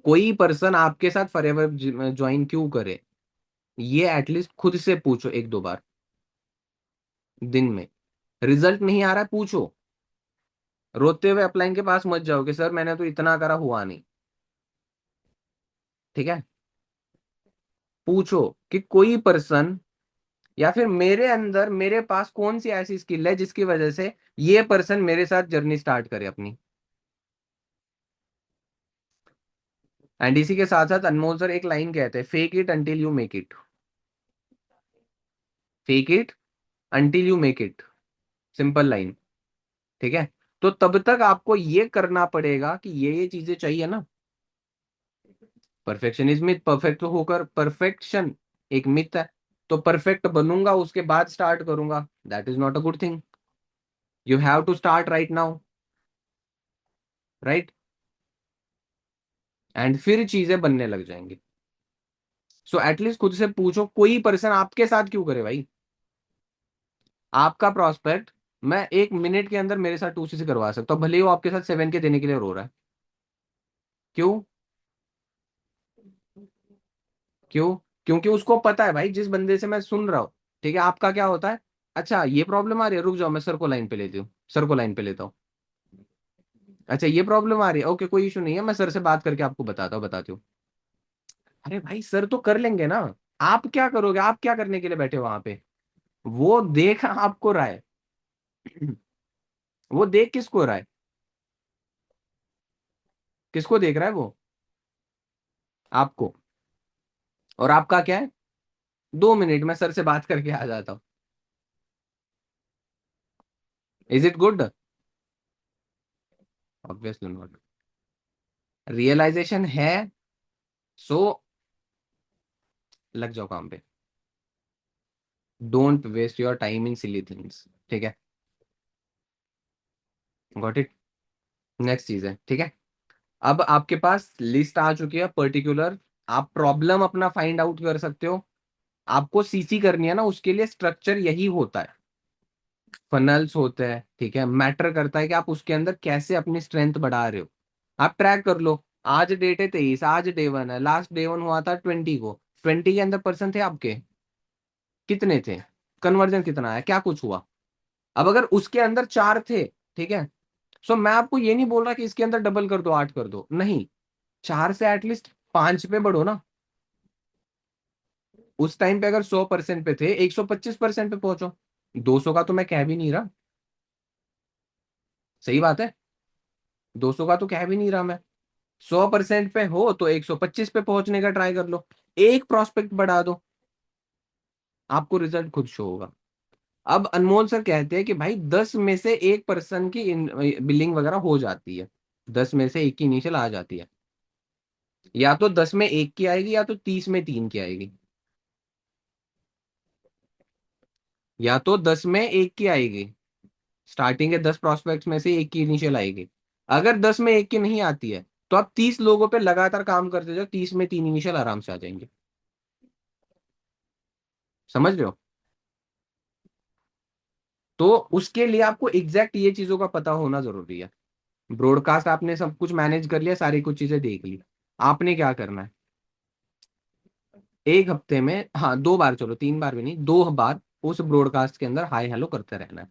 कोई पर्सन आपके साथ फॉरएवर ज्वाइन क्यों करे, ये एटलीस्ट खुद से पूछो 1-2 बार दिन में। रिजल्ट नहीं आ रहा है, पूछो। रोते हुए अपलाइन के पास मत जाओ कि सर मैंने तो इतना करा, हुआ नहीं। ठीक है। पूछो कि कोई पर्सन, या फिर मेरे अंदर, मेरे पास कौन सी ऐसी स्किल है जिसकी वजह से ये पर्सन मेरे साथ जर्नी स्टार्ट करे अपनी। एंड इसी के साथ साथ अनमोल सर एक लाइन कहते हैं, fake it until you make it. Fake it until you make it. Simple line. ठीक है। तो तब तक आपको ये करना पड़ेगा कि ये चीजें चाहिए ना। परफेक्शनिज्म मिथ, परफेक्ट होकर परफेक्शन एक मिथ है। तो परफेक्ट बनूंगा उसके बाद स्टार्ट करूंगा, that is not a good thing. You have to start right now, right. And फिर चीजें बनने लग जाएंगी। सो एटलीस्ट खुद से पूछो, कोई पर्सन आपके साथ क्यों करे भाई? आपका प्रोस्पेक्ट मैं 1 मिनट के अंदर मेरे साथ 2cc करवा सकता हूँ, भले ही वो आपके साथ 7 के देने के लिए रो रहा है। क्यों? क्यों? क्योंकि उसको पता है भाई, जिस बंदे से मैं सुन रहा हूँ, ठीक है, आपका क्या होता है, अच्छा ये प्रॉब्लम आ रही है, रुक जाओ मैं सर को लाइन पे लेती हूँ, सर को लाइन पे लेता हूँ। अच्छा ये प्रॉब्लम आ रही है, ओके कोई इशू नहीं है, मैं सर से बात करके आपको बताता हूँ, बताती हूँ। अरे भाई सर तो कर लेंगे ना। आप क्या करोगे? आप क्या करने के लिए बैठे हो वहां पे? वो देख आपको रहा है। वो देख किसको रहा है? किसको देख रहा है वो? आपको। और आपका क्या है? 2 मिनट में सर से बात करके आ जाता हूँ। Is it good? Obviously not. Realisation है। सो लग जाओ काम पे। Don't waste your time in silly things. ठीक है? Got it? नेक्स्ट चीज है, ठीक है, अब आपके पास लिस्ट आ चुकी है पर्टिकुलर। आप प्रॉब्लम अपना फाइंड आउट कर सकते हो। आपको सीसी करनी है ना, उसके लिए स्ट्रक्चर यही होता है। फनल्स होते हैं, ठीक है, मैटर करता है कि आप उसके अंदर कैसे अपनी स्ट्रेंथ बढ़ा रहे हो। आप ट्रैक कर लो। आज डेट है 23, आज डे 1 है, लास्ट डे 1 हुआ था 20 को। 20 के अंदर पर्सन थे आपके, कितने थे? कन्वर्जन कितना आया, क्या कुछ हुआ? अब अगर उसके अंदर 4 थे, ठीक है, सो मैं आपको ये नहीं बोल रहा कि इसके अंदर डबल कर दो, 8 कर दो, नहीं। 4 से एटलीस्ट 5 पे बढ़ो ना। उस टाइम पे अगर 100% पे थे, 125% पे पहुंचो। 200 का तो मैं कह भी नहीं रहा। सही बात है। 200 का तो कह भी नहीं रहा मैं। 100% पे हो तो 125 पे पहुंचने का ट्राई कर लो। एक प्रोस्पेक्ट बढ़ा दो, आपको रिजल्ट खुद शो होगा। अब अनमोल सर कहते हैं कि भाई 10 में से 1 पर्सन की बिलिंग वगैरह हो जाती है। 10 में से 1 की इनिशियल आ जाती है। या तो 10 में 1 की आएगी, या तो 30 में 3 की आएगी। या तो 10 में 1 की आएगी। स्टार्टिंग के 10 प्रोस्पेक्ट्स में से 1 की इनिशियल आएगी। अगर 10 में 1 की नहीं आती है, तो आप 30 लोगों पे लगातार काम करते जाओ, 30 में 3 इनिशियल आराम से आ जाएंगे। समझ रहे हो? तो उसके लिए आपको एग्जैक्ट ये चीजों का पता होना जरूरी है। ब्रॉडकास्ट आपने सब कुछ मैनेज कर लिया, सारी कुछ चीजें देख ली। आपने क्या करना है, 1 हफ्ते में, हाँ 2 बार, चलो 3 बार भी नहीं, 2 बार उस ब्रॉडकास्ट के अंदर हाय हेलो करते रहना है।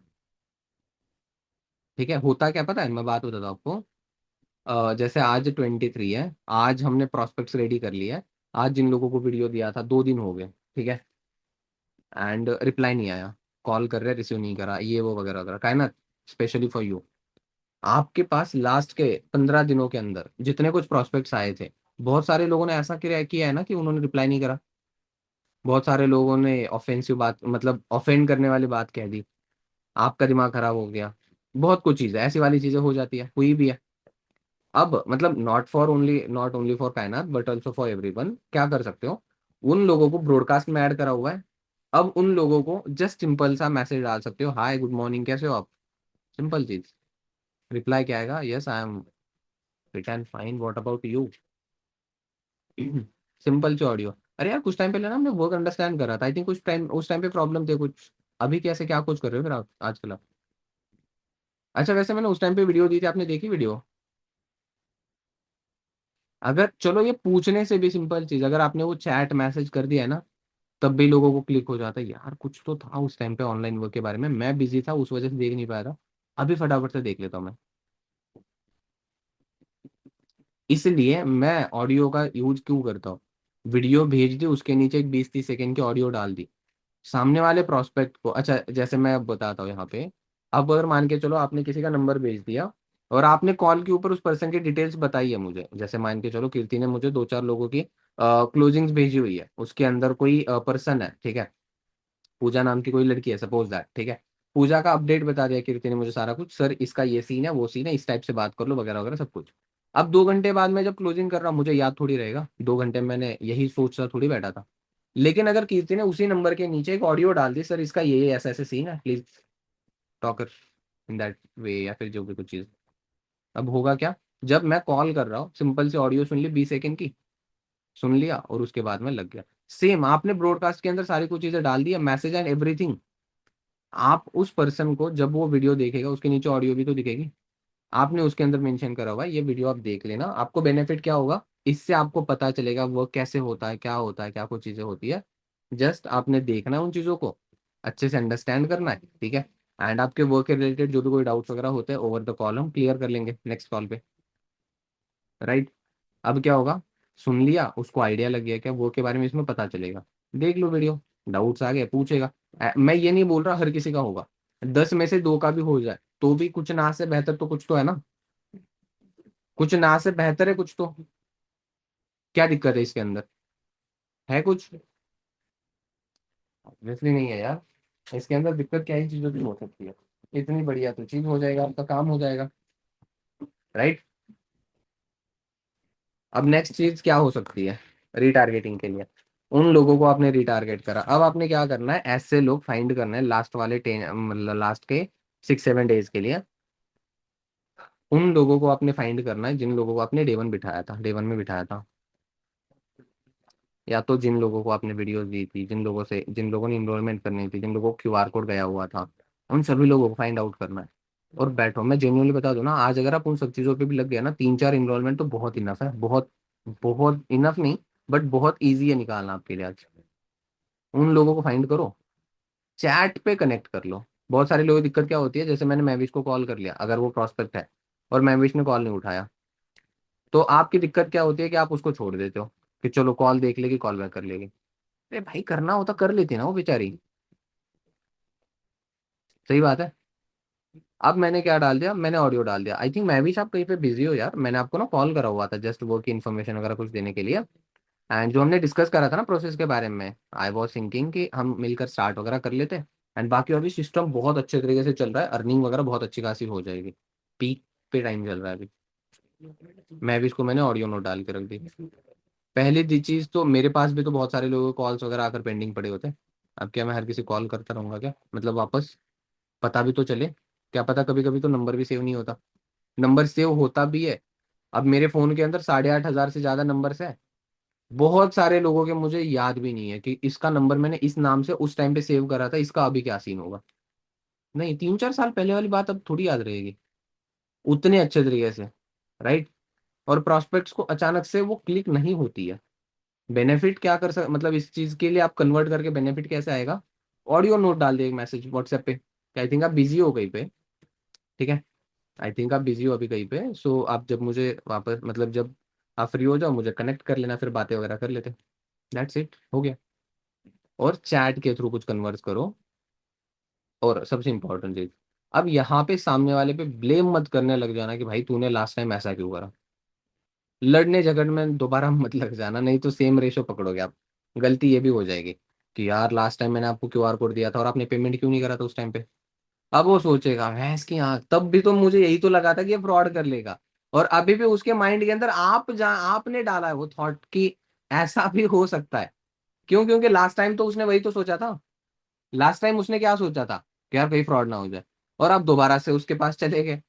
ठीक है? होता क्या पता है, मैं बात बताता हूँ आपको। जैसे आज 23 है, आज हमने प्रोस्पेक्ट्स रेडी कर लिया है। आज जिन लोगों को वीडियो दिया था, 2 दिन हो गए, ठीक है, एंड रिप्लाई नहीं आया। कॉल कर रहे, रिसीव नहीं करा, ये वो वगैरह वगैरह, का है ना, स्पेशली फॉर यू। आपके पास लास्ट के 15 दिनों के अंदर जितने कुछ प्रोस्पेक्ट्स आए थे, बहुत सारे लोगों ने ऐसा किया है ना कि उन्होंने रिप्लाई नहीं करा। बहुत सारे लोगों ने ऑफेंसिव बात, मतलब ऑफेंड करने वाली बात कह दी। आपका दिमाग खराब हो गया। बहुत कुछ चीजें ऐसी वाली चीजें हो जाती है, हुई भी है। अब मतलब नॉट ओनली फॉर कायनात बट ऑल्सो फॉर एवरीवन, क्या कर सकते हो, उन लोगों को ब्रॉडकास्ट में ऐड करा हुआ है। अब उन लोगों को जस्ट सिंपल सा मैसेज डाल सकते हो, हाय गुड मॉर्निंग कैसे हो आप। सिंपल चीज। रिप्लाई क्या आएगा, yes I am fit and fine, what about you. Simple see audio. अरे यार कुछ टाइम पहले ना हमने वर्क अंडरस्टैंड करा था, आई थिंक कुछ टाइम उस टाइम पे प्रॉब्लम थे कुछ। अभी कैसे क्या कुछ कर रहे हो फिर आप आजकल आप? अच्छा वैसे मैंने उस टाइम पे वीडियो दी थी, आपने देखी वीडियो? अगर चलो ये पूछने से भी सिंपल चीज, अगर आपने वो चैट मैसेज कर दिया है ना, तब भी लोगों को क्लिक हो जाता है, यार कुछ तो था उस टाइम पे ऑनलाइन वर्क के बारे में, मैं बिजी था उस वजह से देख नहीं पाया था। अभी फटाफट से देख लेता हूँ मैं। इसलिए मैं ऑडियो का यूज क्यों करता हूँ। वीडियो भेज दी, उसके नीचे एक 20-30 सेकंड की ऑडियो डाल दी। सामने वाले प्रोस्पेक्ट को, अच्छा जैसे मैं अब बताता हूँ यहाँ पे। अब अगर मान के चलो आपने किसी का नंबर भेज दिया, और आपने कॉल के ऊपर उस पर्सन की डिटेल्स बताई है मुझे, जैसे मान के चलो कीर्ति ने मुझे 2-4 लोगों की क्लोजिंग्स भेजी हुई है, उसके अंदर कोई पर्सन है, ठीक है, पूजा नाम की कोई लड़की है, सपोज दैट, ठीक है। पूजा का अपडेट बता दिया कीर्ति ने मुझे सारा कुछ, सर इसका ये सीन है, वो सीन है, इस टाइप से बात कर लो वगैरह वगैरह सब कुछ। अब 2 घंटे बाद में जब क्लोजिंग कर रहा हूँ, मुझे याद थोड़ी रहेगा 2 घंटे में मैंने यही सोचता थोड़ी बैठा था। लेकिन अगर कीर्ति ने उसी नंबर के नीचे एक ऑडियो डाल दी, सर इसका ये ऐसा ऐसे सीन है, please talker in that way, या फिर जो भी कुछ चीज, अब होगा क्या, जब मैं कॉल कर रहा हूँ, सिंपल सी ऑडियो सुन ली 20 सेकंड की, सुन लिया और उसके बाद में लग गया। सेम आपने ब्रॉडकास्ट के अंदर सारी कुछ चीजें डाल दी, मैसेज एंड एवरीथिंग। आप उस पर्सन को जब वो वीडियो देखेगा उसके नीचे ऑडियो भी तो दिखेगी। आपने उसके अंदर मेंशन करा हुआ है, ये वीडियो आप देख लेना, आपको बेनिफिट क्या होगा, इससे आपको पता चलेगा वो कैसे होता है क्या कुछ चीजें होती है। जस्ट आपने देखना है उन चीजों को, अच्छे से अंडरस्टैंड करना है, ठीक है। एंड आपके वर्क के रिलेटेड जो भी कोई डाउट्स वगैरह होते हैं ओवर द कॉल हम क्लियर कर लेंगे नेक्स्ट कॉल पे, राइट। अब क्या होगा, सुन लिया, उसको आइडिया लग गया क्या वो के बारे में, इसमें पता चलेगा। देख लो वीडियो, डाउट्स आ गए पूछेगा। मैं ये नहीं बोल रहा हर किसी का होगा, 10 में से 2 का भी हो जाए तो भी कुछ ना से बेहतर तो कुछ तो है ना, कुछ ना से बेहतर है कुछ तो। क्या दिक्कत है इसके अंदर, है कुछ? ऑब्वियसली नहीं है यार, इसके अंदर दिक्कत क्या ही चीजों की हो सकती है। इतनी बढ़िया तो चीज हो जाएगा, आपका काम हो जाएगा, राइट। अब नेक्स्ट चीज क्या हो सकती है रिटारगेटिंग के लिए। उन लोगों को आपने रिटारगेट करा, अब आपने क्या करना है, ऐसे लोग फाइंड करना है लास्ट वाले 10, मतलब लास्ट के 6-7 डेज के लिए। उन लोगों को आपने फाइंड करना है जिन लोगों को आपने डे 1 बिठाया था, डे 1 में बिठाया था, या तो जिन लोगों को आपने वीडियोस दी थी, जिन लोगों ने इनरोलमेंट करनी थी, जिन लोगों को क्यूआर कोड गया हुआ था, उन सभी लोगों को फाइंड आउट करना है। और बैठो, मैं जेन्युइनली बता दूं ना, आज अगर आप उन सब चीज़ों पे भी लग गया ना, 3-4 इनरोलमेंट तो बहुत इनफ है, बहुत, बहुत इनफ नहीं, बट बहुत ईजी है निकालना आपके लिए आज। उन लोगों को फाइंड करो, चैट पे कनेक्ट कर लो। बहुत सारे लोगों की दिक्कत क्या होती है, जैसे मैंने महविश को कॉल कर लिया, अगर वो प्रॉस्पेक्ट है और महविश ने कॉल नहीं उठाया, तो आपकी दिक्कत क्या होती है कि आप उसको छोड़ देते हो कि चलो कॉल देख लेगी, कॉल बैक कर लेगी। अरे भाई करना होता कर लेती ना वो बेचारी, सही बात है। अब मैंने क्या डाल दिया, मैंने ऑडियो डाल दिया। आई थिंक मैं भी, आप कहीं पे बिजी हो यार, मैंने आपको ना कॉल करा हुआ था जस्ट वो की इन्फॉर्मेशन वगैरह कुछ देने के लिए। एंड जो हमने डिस्कस करा था ना प्रोसेस के बारे में, आई वॉज थिंकिंग कि हम मिलकर स्टार्ट वगैरह कर लेते हैं। एंड बाकी अभी सिस्टम बहुत अच्छे तरीके से चल रहा है, अर्निंग वगैरह बहुत अच्छी खासी हो जाएगी। पीक पे टाइम चल रहा है अभी। मैं भी इसको मैंने ऑडियो नोट डाल के रख दी। पहली दी चीज तो मेरे पास भी तो बहुत सारे लोगों के कॉल्स वगैरह आकर पेंडिंग पड़े होते हैं। अब क्या मैं हर किसी कॉल करता रहूंगा क्या, मतलब वापस, पता भी तो चले। क्या पता कभी कभी तो नंबर भी सेव नहीं होता, नंबर सेव होता भी है। अब मेरे फोन के अंदर 8,500 से ज्यादा नंबर्स है, बहुत सारे लोगों के मुझे याद भी नहीं है कि इसका नंबर मैंने इस नाम से उस टाइम पे सेव करा था, इसका अभी क्या सीन होगा। नहीं, 3-4 साल पहले वाली बात अब थोड़ी याद रहेगी उतने अच्छे तरीके से, राइट। और प्रॉस्पेक्ट्स को अचानक से वो क्लिक नहीं होती है। बेनिफिट क्या कर सक मतलब इस चीज के लिए आप कन्वर्ट करके बेनिफिट कैसे आएगा, ऑडियो नोट डाल दिए एक मैसेज व्हाट्सएप पे, आई थिंक आप बिजी हो कहीं पे, ठीक है। आई थिंक आप बिजी हो अभी कहीं पे, सो आप जब मुझे वापस, मतलब जब आप फ्री हो जाओ मुझे कनेक्ट कर लेना, फिर बातें वगैरह कर लेते। दैट्स इट, हो गया। और चैट के थ्रू कुछ कन्वर्स करो। और सबसे इंपॉर्टेंट चीज, अब यहाँ पे सामने वाले पे ब्लेम मत करने लग जाना कि भाई तूने लास्ट टाइम ऐसा क्यों करा। लड़ने झगड़ने में दोबारा मत लग जाना, नहीं तो सेम रेशो पकड़ोगे आप। गलती ये भी हो जाएगी कि यार लास्ट टाइम मैंने आपको क्यूआर कोड दिया था और आपने पेमेंट क्यों नहीं करा था उस टाइम पे। अब वो सोचेगा भैंस की आंख, तब भी तो मुझे यही तो लगा था कि ये फ्रॉड कर लेगा। और अभी भी उसके माइंड के अंदर आपने डाला है वो थॉट कि ऐसा भी हो सकता है। क्यों? क्योंकि लास्ट टाइम तो उसने वही तो सोचा था। लास्ट टाइम उसने क्या सोचा था कि यार कहीं फ्रॉड ना हो जाए, और आप दोबारा से उसके पास चले गए।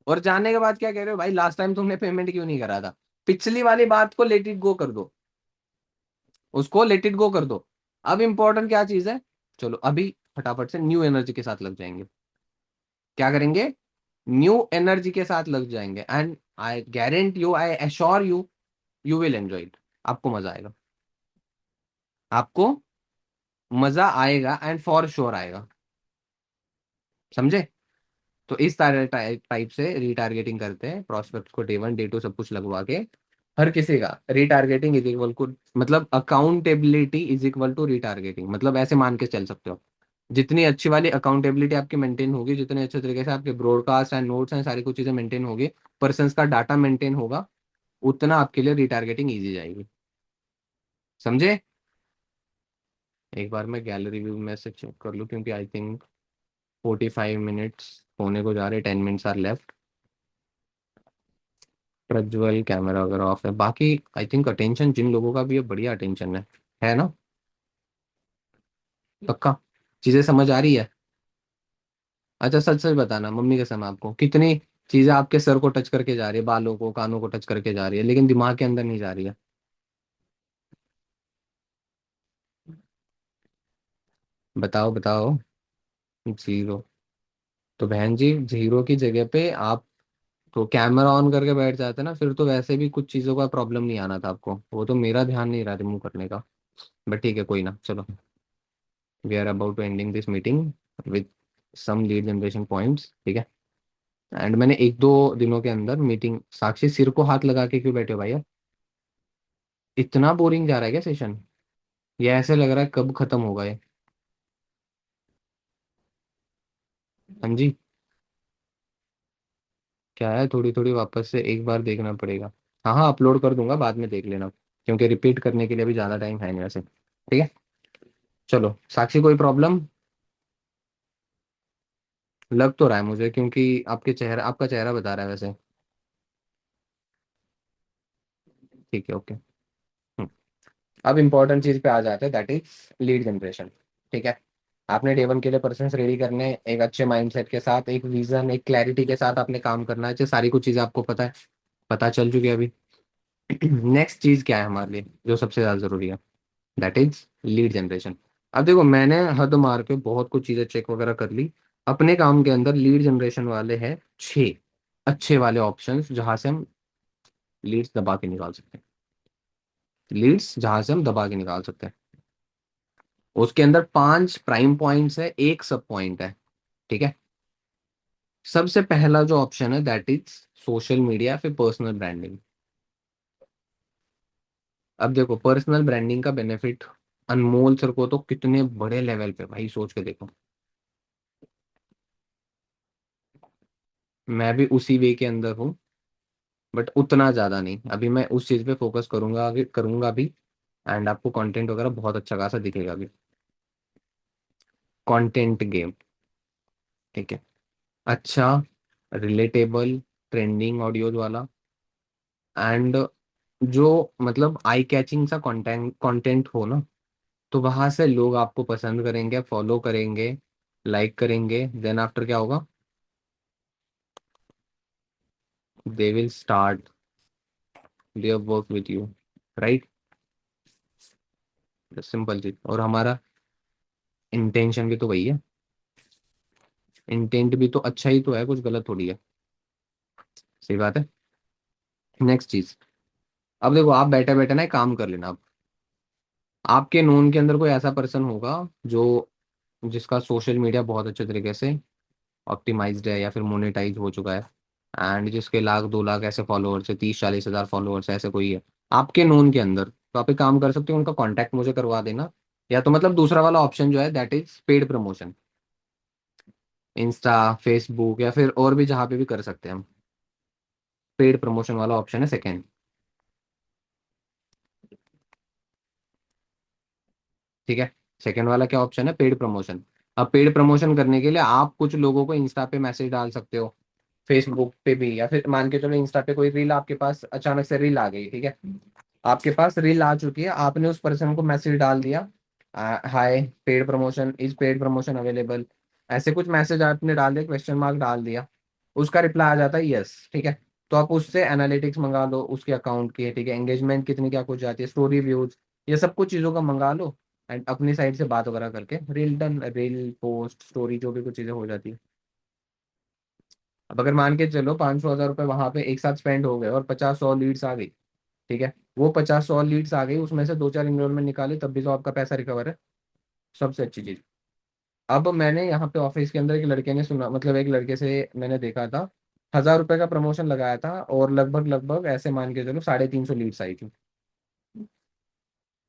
और जानने के बाद क्या कह रहे हो, भाई लास्ट टाइम तुमने पेमेंट क्यों नहीं करा था। पिछली वाली बात को लेट इट गो कर दो, उसको लेट इट गो कर दो। अब इंपॉर्टेंट क्या चीज है, चलो अभी फटाफट से न्यू एनर्जी के साथ लग जाएंगे। क्या करेंगे, न्यू एनर्जी के साथ लग जाएंगे। And I guarantee you, I assure you, you will enjoy it. आपको मजा आएगा, आपको मजा आएगा एंड फॉर श्योर आएगा, समझे। तो इस तरह टाइप से रीटारगेटिंग करते हैं प्रोस्पेक्ट को, डे 1 डे 2 सब कुछ लगवा के। हर किसी का रीटारगेटिंग इज इक्वल टू, मतलब accountability is equal to retargeting, मतलब ऐसे मान के चल सकते हो। जितनी अच्छी वाली अकाउंटेबिलिटी आपकी मेंटेन होगी, जितने अच्छे तरीके से आपके ब्रॉडकास्ट एंड नोट्स एंड सारी कुछ चीजें मेंटेन होगी, पर्सन का डाटा मेंटेन होगा, उतना आपके लिए रिटारगेटिंग ईजी जाएगी, समझे। एक बार मैं गैलरी व्यू में से चेक कर लूँ, क्योंकि आई थिंक 45 मिनट्स होने को जा रहे, 10 minutes are left. Prajwal camera वगैरह ऑफ है, बाकी आई थिंक अटेंशन जिन लोगों का भी है बढ़िया अटेंशन है ना। पक्का चीजें समझ आ रही है। अच्छा सच सच बताना, मम्मी कसम आपको कितनी चीजें आपके सर को टच करके जा रही है, बालों को, कानों को टच करके जा रही है, लेकिन दिमाग के अंदर नहीं जा रही है। बताओ बताओ। जीरो। तो बहन जी, जीरो की जगह पे आप तो कैमरा ऑन करके बैठ जाते ना, फिर तो वैसे भी कुछ चीज़ों का प्रॉब्लम नहीं आना था आपको। वो तो मेरा ध्यान नहीं रहा रिमूव करने का। बट ठीक है, कोई ना, चलो। We are about to ending this meeting with some lead generation points, ठीक है। एंड मैंने एक दो दिनों के अंदर मीटिंग, साक्षी सिर को हाथ लगा के क्यों बैठे हो भाई यार? इतना बोरिंग जा रहा है क्या सेशन? ये ऐसे लग रहा है कब खत्म होगा ये। हाँ जी। क्या है, थोड़ी थोड़ी वापस से एक बार देखना पड़ेगा। हाँ हाँ, अपलोड कर दूंगा, बाद में देख लेना, क्योंकि रिपीट करने के लिए भी ज़्यादा टाइम है नहीं वैसे, ठीक है। चलो साक्षी, कोई प्रॉब्लम? लग तो रहा है मुझे, क्योंकि आपका चेहरा बता रहा है वैसे। ठीक है, ओके। अब इंपॉर्टेंट चीज पे आ जाते हैं, दैट इज लीड जनरेशन, ठीक है। आपने डे वन के लिए पर्सन रेडी करने, एक अच्छे माइंडसेट के साथ, एक विजन, एक क्लैरिटी के साथ आपने काम करना है। जो सारी कुछ चीजें आपको पता है, पता चल चुकी है अभी। नेक्स्ट चीज क्या है हमारे लिए जो सबसे ज्यादा जरूरी है? That is lead generation. अब देखो, मैंने हद मार के बहुत कुछ चीजें चेक वगैरह कर ली। अपने काम के अंदर लीड जनरेशन वाले हैं छह अच्छे वाले ऑप्शंस, जहां से हम लीड्स दबा के निकाल सकते हैं। लीड्स जहां से हम दबा के निकाल सकते हैं। उसके अंदर पांच प्राइम पॉइंट्स है, एक सब पॉइंट है, ठीक है। सबसे पहला जो ऑप्शन है दैट इज सोशल मीडिया, फिर पर्सनल ब्रांडिंग। अब देखो, पर्सनल ब्रांडिंग का बेनिफिट अनमोल सर को तो कितने बड़े लेवल पे, भाई सोच के देखो। मैं भी उसी वे के अंदर हूँ, बट उतना ज्यादा नहीं। अभी मैं उस चीज पे फोकस करूंगा, आगे करूंगा भी। एंड आपको कंटेंट वगैरह बहुत अच्छा खासा दिखेगा भी। कंटेंट गेम, ठीक है। अच्छा, रिलेटेबल, ट्रेंडिंग ऑडियोज वाला, एंड जो मतलब आई कैचिंग सा कंटेंट कंटेंट हो ना, तो वहां से लोग आपको पसंद करेंगे, फॉलो करेंगे, लाइक करेंगे। देन आफ्टर क्या होगा? They will start their work with you, right. Simple चीज। और हमारा इंटेंशन भी तो वही है। इंटेंट भी तो अच्छा ही तो है, कुछ गलत थोड़ी है। सही बात है। नेक्स्ट चीज। अब देखो, आप बैठे बैठे ना एक काम कर लेना। आप आपके नोन के अंदर कोई ऐसा पर्सन होगा जो जिसका सोशल मीडिया बहुत अच्छे तरीके से ऑप्टिमाइज्ड है या फिर मोनेटाइज हो चुका है, एंड जिसके लाख 2 लाख ऐसे फॉलोअर्स है, 30-40 हज़ार फॉलोअर्स ऐसे कोई है आपके नोन के अंदर, तो आप एक काम कर सकते हो, उनका कांटेक्ट मुझे करवा देना। या तो मतलब दूसरा वाला ऑप्शन जो है that is paid promotion. Insta, Facebook या फिर और भी जहाँ पे भी कर सकते हैं हम। पेड प्रमोशन वाला ऑप्शन है सेकेंड, ठीक है। सेकेंड वाला क्या ऑप्शन है? Paid promotion. अब पेड प्रमोशन करने के लिए आप कुछ लोगों को इंस्टा पे मैसेज डाल सकते हो, फेसबुक पे भी, या फिर मान के चलो इंस्टा पे कोई रील आपके पास अचानक से रील आ गई, ठीक है। आपके पास रील आ चुकी है, आपने उस पर्सन को मैसेज डाल दिया, hi, paid promotion is paid promotion available, ऐसे कुछ मैसेज आपने डाल दिया, क्वेश्चन मार्क डाल दिया। उसका रिप्लाई आ जाता है यस, ठीक है। तो आप उससे एनालिटिक्स मंगा लो उसके अकाउंट की, ठीक है, एंगेजमेंट कितनी क्या कुछ जाती है, स्टोरी व्यूज, ये सब कुछ चीज़ों का मंगा लो। एंड अपनी साइड से बात वगैरह करके reel done, reel post story जो भी कुछ चीज़ें हो जाती है। अब अगर मान के चलो 500-1000 रुपये वहां पे एक साथ स्पेंड हो गए और 50-100 लीड्स आ गई, ठीक है। वो 50-100 लीड्स आ गई, उसमें से दो चार इनरोलमेंट निकाले, तब भी तो आपका पैसा रिकवर है। सबसे अच्छी चीज। अब मैंने यहाँ पे ऑफिस के अंदर एक लड़के ने सुना, मतलब एक लड़के से मैंने देखा था, 1000 रुपये का प्रमोशन लगाया था और लगभग लगभग ऐसे मान के चलो 350 लीड्स आई थी।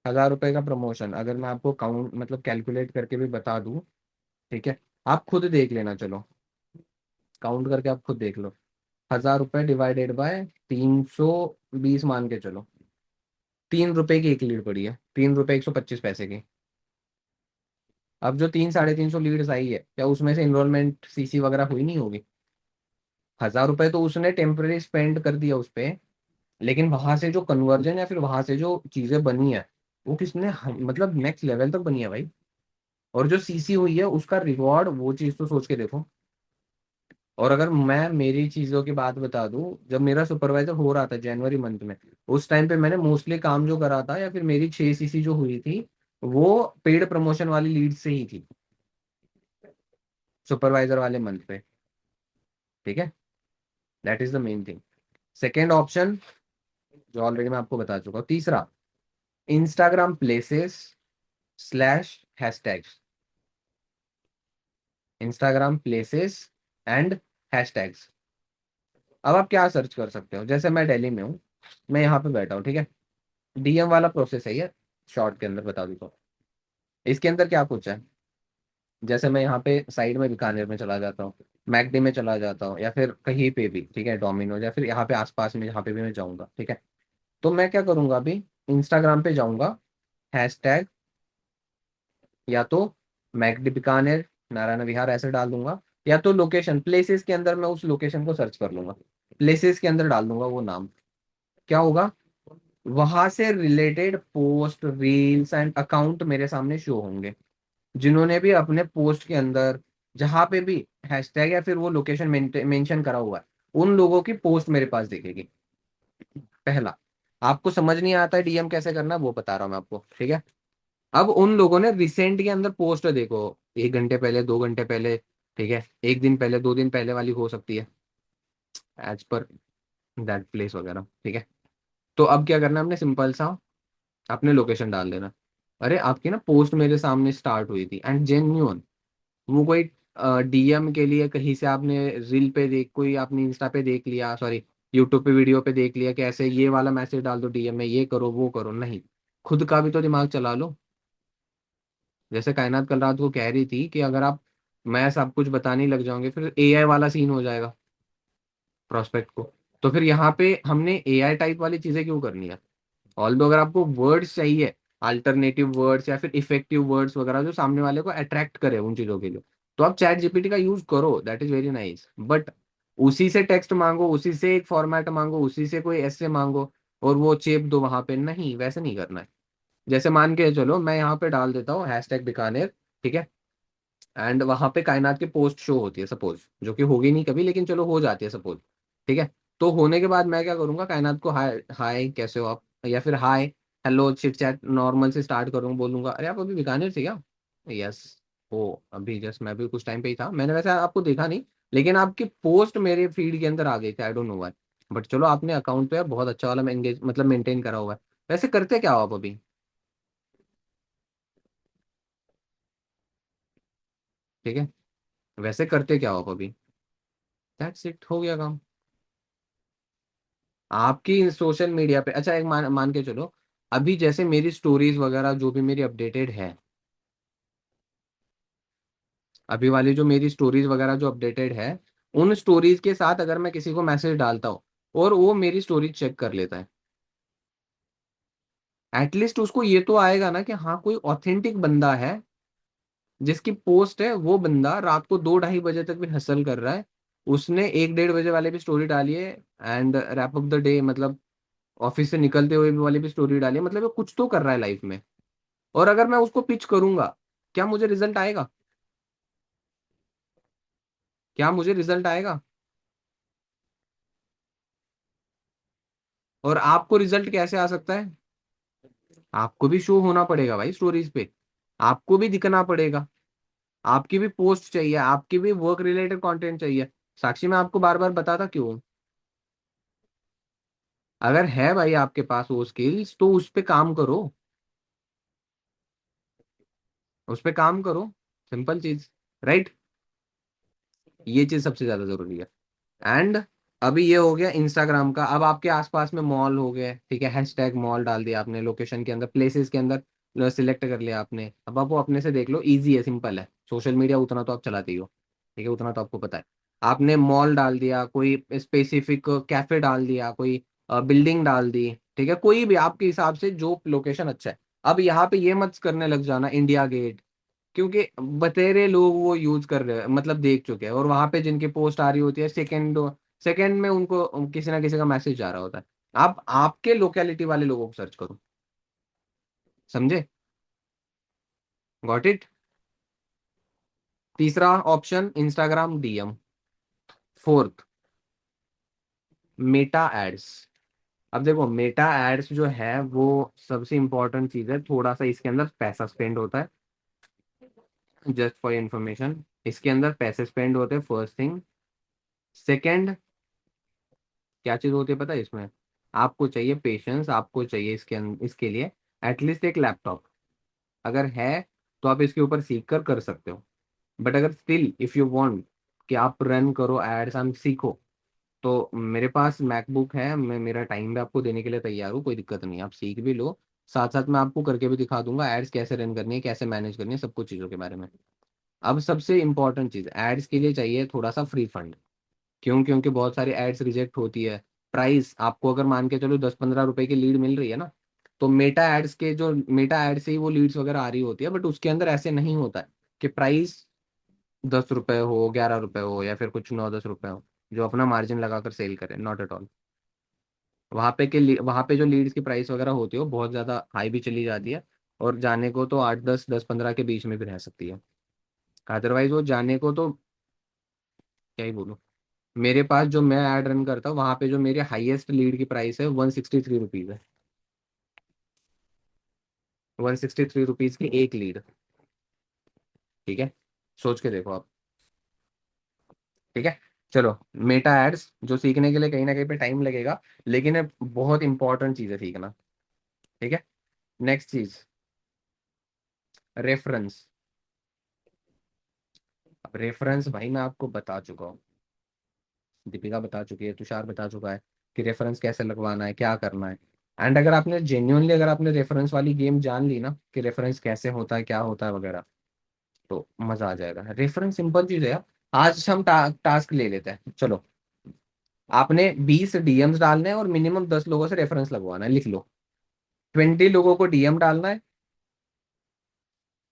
1000 रुपये का प्रमोशन, अगर मैं आपको काउंट मतलब कैलकुलेट करके भी बता दूं, ठीक है, आप खुद देख लेना, चलो काउंट करके आप खुद देख लो। 1000 रुपये डिवाइडेड बाय 320 मान के चलो, 3 रुपए की एक लीड पड़ी है, 3 रुपए 125 पैसे की। अब जो 300-350 लीड्स आई है, क्या उसमें से इनरोलमेंट सीसी वगैरह हुई नहीं होगी? 1000 रुपए तो उसने टेम्पररी स्पेंड कर दिया उस पे, लेकिन वहां से जो कन्वर्जन या फिर वहां से जो चीजें बनी है, वो किसने मतलब नेक्स्ट लेवल तक बनी है भाई। और जो सीसी हुई है उसका रिवॉर्ड, वो चीज तो सोच के देखो। और अगर मैं मेरी चीजों की बात बता दूं, जब मेरा सुपरवाइजर हो रहा था जनवरी मंथ में, उस टाइम पे मैंने मोस्टली काम जो करा था, या फिर मेरी 6 सीसी जो हुई थी, वो पेड प्रमोशन वाली लीड से ही थी, सुपरवाइजर वाले मंथ पे। ठीक है, that is the main thing. Second option जो ऑलरेडी मैं आपको बता चुका हूँ। तीसरा, Instagram places slash hashtags. Instagram places and hashtags. अब आप क्या सर्च कर सकते हो, जैसे मैं दिल्ली में हूँ, मैं यहाँ पे बैठा हूँ, ठीक है। डीएम वाला प्रोसेस है ये, शॉर्ट के अंदर बता दूँ तो। इसके अंदर क्या कुछ है, जैसे मैं यहाँ पे साइड में बीकानेर में चला जाता हूँ, मैकडी में चला जाता हूँ, या फिर कहीं पे भी, ठीक है, डोमिनोज, या फिर यहाँ पे आसपास में जहाँ पे भी मैं जाऊँगा, ठीक है। तो मैं क्या करूंगा, अभी इंस्टाग्राम पे जाऊंगा, हैशटैग या तो मैकडी बीकानेर, नारायण विहार ऐसे डाल दूंगा, या तो लोकेशन प्लेसेस के अंदर मैं उस लोकेशन को सर्च कर लूंगा, प्लेसेस के अंदर डाल दूंगा वो नाम। क्या होगा, वहां से related post, reels and account मेरे सामने शो होंगे, जिन्होंने भी अपने पोस्ट के अंदर जहां पे भी हैशटैग या फिर वो लोकेशन मेंशन करा हुआ है, उन लोगों की पोस्ट मेरे पास दिखेगी। पहला, आपको समझ नहीं आता डीएम कैसे करना, वो बता रहा हूँ मैं आपको, ठीक है। अब उन लोगों ने रिसेंट के अंदर पोस्ट देखो, 1 घंटे पहले, 2 घंटे पहले, ठीक है, 1 दिन पहले, 2 दिन पहले वाली हो सकती है, एज पर दैट प्लेस वगैरह, ठीक है। तो अब क्या करना है, हमने सिंपल सा अपने लोकेशन डाल देना। अरे आपकी ना पोस्ट मेरे सामने स्टार्ट हुई थी एंड जेन्यून, वो कोई डीएम के लिए कहीं से आपने रील पे देख, कोई आपने इंस्टा पे देख लिया, सॉरी यूट्यूब पे वीडियो पे देख लिया कि ऐसे ये वाला मैसेज डाल दो डीएम में, ये करो वो करो, नहीं। खुद का भी तो दिमाग चला लो। जैसे कायनात कल रात को कह रही थी कि अगर आप, मैं सब कुछ बताने लग जाऊंगे, फिर एआई वाला सीन हो जाएगा प्रोस्पेक्ट को। तो फिर यहाँ पे हमने एआई टाइप वाली चीजें क्यों करनी है। ऑल्दो अगर आपको वर्ड्स चाहिए, अल्टरनेटिव वर्ड्स या फिर इफेक्टिव वर्ड्स वगैरह जो सामने वाले को अट्रैक्ट करे उन चीजों के लिए, तो आप चैट जीपीटी का यूज करो, that is very nice. But उसी से टेक्स्ट मांगो, उसी से एक फॉर्मेट मांगो, उसी से कोई ऐसे मांगो और वो चेप दो वहां पे, नहीं, वैसे नहीं करना है। जैसे मान के चलो मैं यहाँ पे डाल देता हूँ हैशटैग बीकानेर, ठीक है, एंड वहां पे कायनात की पोस्ट शो होती है सपोज, जो कि होगी नहीं कभी, लेकिन चलो हो जाती है सपोज, ठीक है। तो होने के बाद मैं क्या करूंगा, कायनात को हाय हाय कैसे हो आप, या फिर hi hello chit chat normal से स्टार्ट करूंगा, बोलूंगा अरे आप अभी बीकानेर थे क्या, यस, ओ अभी जस्ट मैं भी कुछ टाइम पे ही था, मैंने वैसे आपको देखा नहीं, लेकिन आपकी पोस्ट मेरे फीड के अंदर आ गई थी, I don't know why, but चलो आपने अकाउंट पे बहुत अच्छा वाला एंगेज मतलब मेंटेन करा हुआ है। वैसे करते क्या हो आप अभी, ठीक है, वैसे करते क्या हो आप अभी, दैट्स इट, हो गया काम। आपकी सोशल मीडिया पे, अच्छा एक मान के चलो, अभी जैसे मेरी स्टोरीज वगैरह जो भी मेरी अपडेटेड है, अभी वाली जो मेरी स्टोरीज वगैरह जो अपडेटेड है, उन स्टोरीज के साथ अगर मैं किसी को मैसेज डालता हूँ और वो मेरी स्टोरीज चेक कर लेता है, एटलीस्ट उसको ये तो आएगा ना कि हाँ कोई ऑथेंटिक बंदा है, जिसकी पोस्ट है, वो बंदा रात को 2-2:30 बजे तक भी हसल कर रहा है, उसने 1-1:30 बजे वाले भी स्टोरी डाली है, and wrap up the day, मतलब ऑफिस से निकलते हुए भी वाली भी स्टोरी डाली है, मतलब वो कुछ तो कर रहा है लाइफ में। और अगर मैं उसको पिच करूंगा, क्या मुझे रिजल्ट आएगा, क्या मुझे रिजल्ट आएगा। और आपको रिजल्ट कैसे आ सकता है, आपको भी शो होना पड़ेगा भाई स्टोरीज पे, आपको भी दिखना पड़ेगा, आपकी भी पोस्ट चाहिए, आपकी भी वर्क रिलेटेड कंटेंट चाहिए। साक्षी मैं आपको बार बार बताता क्यों हूं? अगर है भाई आपके पास वो स्किल्स, तो उस पे काम करो, उस पे काम करो, सिंपल चीज, राइट। ये चीज सबसे ज्यादा जरूरी है। एंड अभी ये हो गया इंस्टाग्राम का, अब आपके आसपास में मॉल हो गए, ठीक है, हैशटैग मॉल डाल दिया आपने, लोकेशन के अंदर प्लेसेस के अंदर सिलेक्ट कर लिया आपने, अब आप वो अपने से देख लो, इजी है, सिंपल है, सोशल मीडिया उतना तो आप चलाते ही हो, ठीक है, उतना तो आपको पता है। आपने मॉल डाल दिया, कोई स्पेसिफिक कैफे डाल दिया, कोई बिल्डिंग डाल दी, ठीक है, कोई भी आपके हिसाब से जो लोकेशन अच्छा है। अब यहाँ पे ये मत करने लग जाना इंडिया गेट, क्योंकि बतेरे लोग वो यूज कर रहे हैं, मतलब देख चुके हैं, और वहां पे जिनकी पोस्ट आ रही होती है, सेकंड सेकंड में उनको किसी ना किसी का मैसेज आ रहा होता है। आप आपके लोकेलिटी वाले लोगों को सर्च करो, समझे, गॉट इट। तीसरा option Instagram DM, fourth, Meta ads. अब देखो, मेटा एड्स जो है वो सबसे इंपॉर्टेंट चीज है, थोड़ा सा इसके अंदर पैसा स्पेंड होता है। जस्ट फॉर इंफॉर्मेशन, इसके अंदर पैसे स्पेंड होते हैं, फर्स्ट थिंग। सेकंड, क्या चीज होती है पता है इसमें? आपको चाहिए पेशेंस, आपको चाहिए इसके लिए एटलीस्ट एक लैपटॉप। अगर है तो आप इसके ऊपर सीख कर सकते हो। बट अगर स्टिल इफ यू वांट कि आप रन करो एड्स एंड सीखो, तो मेरे पास मैकबुक है, मैं मेरा टाइम भी आपको देने के लिए तैयार हूँ, कोई दिक्कत नहीं, आप सीख भी लो। साथ साथ मैं आपको करके भी दिखा दूंगा एड्स कैसे रन करनी है, कैसे मैनेज करनी है, सब कुछ चीज़ों के बारे में। अब सबसे इंपॉर्टेंट चीज़, एड्स के लिए चाहिए थोड़ा सा फ्री फंड। क्यों? क्योंकि बहुत सारी एड्स रिजेक्ट होती है। प्राइस आपको अगर मान के चलो 10-15 रुपए की लीड मिल रही है ना, तो मेटा एड से ही वो लीड्स वगैरह आ रही होती है, बट उसके अंदर ऐसे नहीं होता है कि प्राइस 10 रुपए हो, 11 रुपए हो, या फिर कुछ 9-10 रुपए हो, जो अपना मार्जिन लगाकर सेल करे, नॉट एट ऑल। वहाँ पे जो लीड्स की प्राइस वगैरह होती है वो बहुत ज़्यादा हाई भी चली जाती है, और जाने को तो 8-10, 10-15 के बीच में भी रह सकती है। अदरवाइज वो जाने को तो क्या ही बोलूँ। मेरे पास जो मैं ऐड रन करता हूँ, वहाँ पे जो मेरी हाईएस्ट लीड की प्राइस है 163 रुपीज़ है। 163 रुपीज़ की एक लीड। ठीक है, सोच के देखो आप। ठीक है, चलो। मेटा एड्स जो सीखने के लिए कहीं ना कहीं पे टाइम लगेगा, लेकिन ये बहुत इंपॉर्टेंट चीज़ है सीखना। ठीक है, नेक्स्ट चीज़, रेफरेंस। अब रेफरेंस भाई मैं आपको बता चुका हूँ, दीपिका बता चुकी है, तुषार बता चुका है कि रेफरेंस कैसे लगवाना है, क्या करना है। एंड अगर आपने जेन्युइनली, अगर आपने रेफरेंस वाली गेम जान ली ना कि रेफरेंस कैसे होता है, क्या होता है वगैरह, तो मजा आ जाएगा। रेफरेंस सिंपल चीज है यार। आज हम टास्क ले लेते हैं, चलो। आपने 20 डीएम्स डालने हैं और मिनिमम 10 लोगों से रेफरेंस लगवाना है, लिख लो। 20 लोगों को डीएम डालना है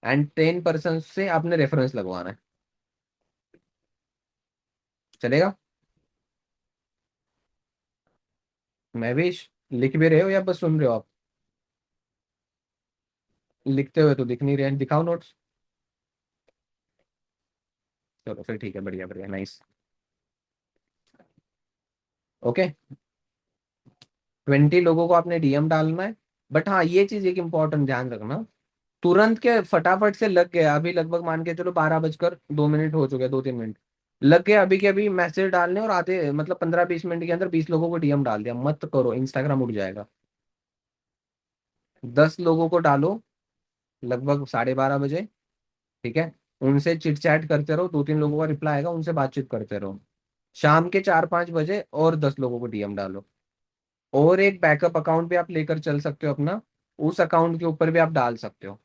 एंड 10 पर्सन से आपने रेफरेंस लगवाना है। चलेगा? महवेश, लिख भी रहे हो या बस सुन रहे हो आप? लिखते हुए तो दिख नहीं रहे हैं, दिखाओ नोट्स। चलो फिर ठीक है, बढ़िया बढ़िया, नाइस। ओके, 20 लोगों को आपने डीएम डालना है। बट हाँ, ये चीज एक इंपॉर्टेंट ध्यान रखना, तुरंत के फटाफट से लग गया, अभी लगभग मान के चलो 12 बजकर 2 मिनट हो चुके हैं, 2-3 मिनट लग गए अभी के अभी मैसेज डालने, और आधे मतलब 15-20 मिनट के अंदर 20 लोगों को डीएम डाल दिया, मत करो, इंस्टाग्राम उड़ जाएगा। 10 लोगों को डालो लगभग 12:30 बजे। ठीक है, उनसे चिट चैट करते रहो, 2-3 लोगों का रिप्लाई आएगा, उनसे बातचीत करते रहो। शाम के 4-5 बजे और 10 लोगों को डीएम डालो। और एक बैकअप अकाउंट भी आप लेकर चल सकते हो अपना, उस अकाउंट के ऊपर भी आप डाल सकते हो,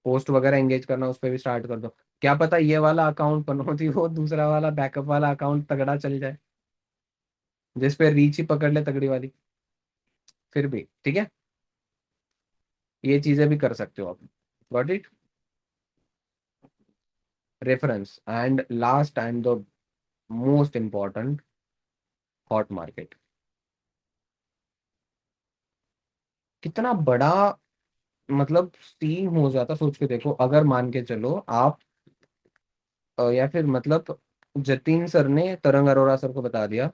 पोस्ट वगैरह एंगेज करना उस पर भी स्टार्ट कर दो। क्या पता ये वाला अकाउंट पनौती हो, दूसरा वाला बैकअप वाला अकाउंट तगड़ा चल जाए, जिस पे रीच ही पकड़ ले तगड़ी वाली। फिर भी ठीक है, ये चीजें भी कर सकते हो आप। Got it? Reference and last and the most important, hot market. कितना बड़ा मतलब सीन हो जाता, सोच के देखो, अगर मान के चलो आप या फिर मतलब जतीन सर ने तरंग अरोड़ा सर को बता दिया,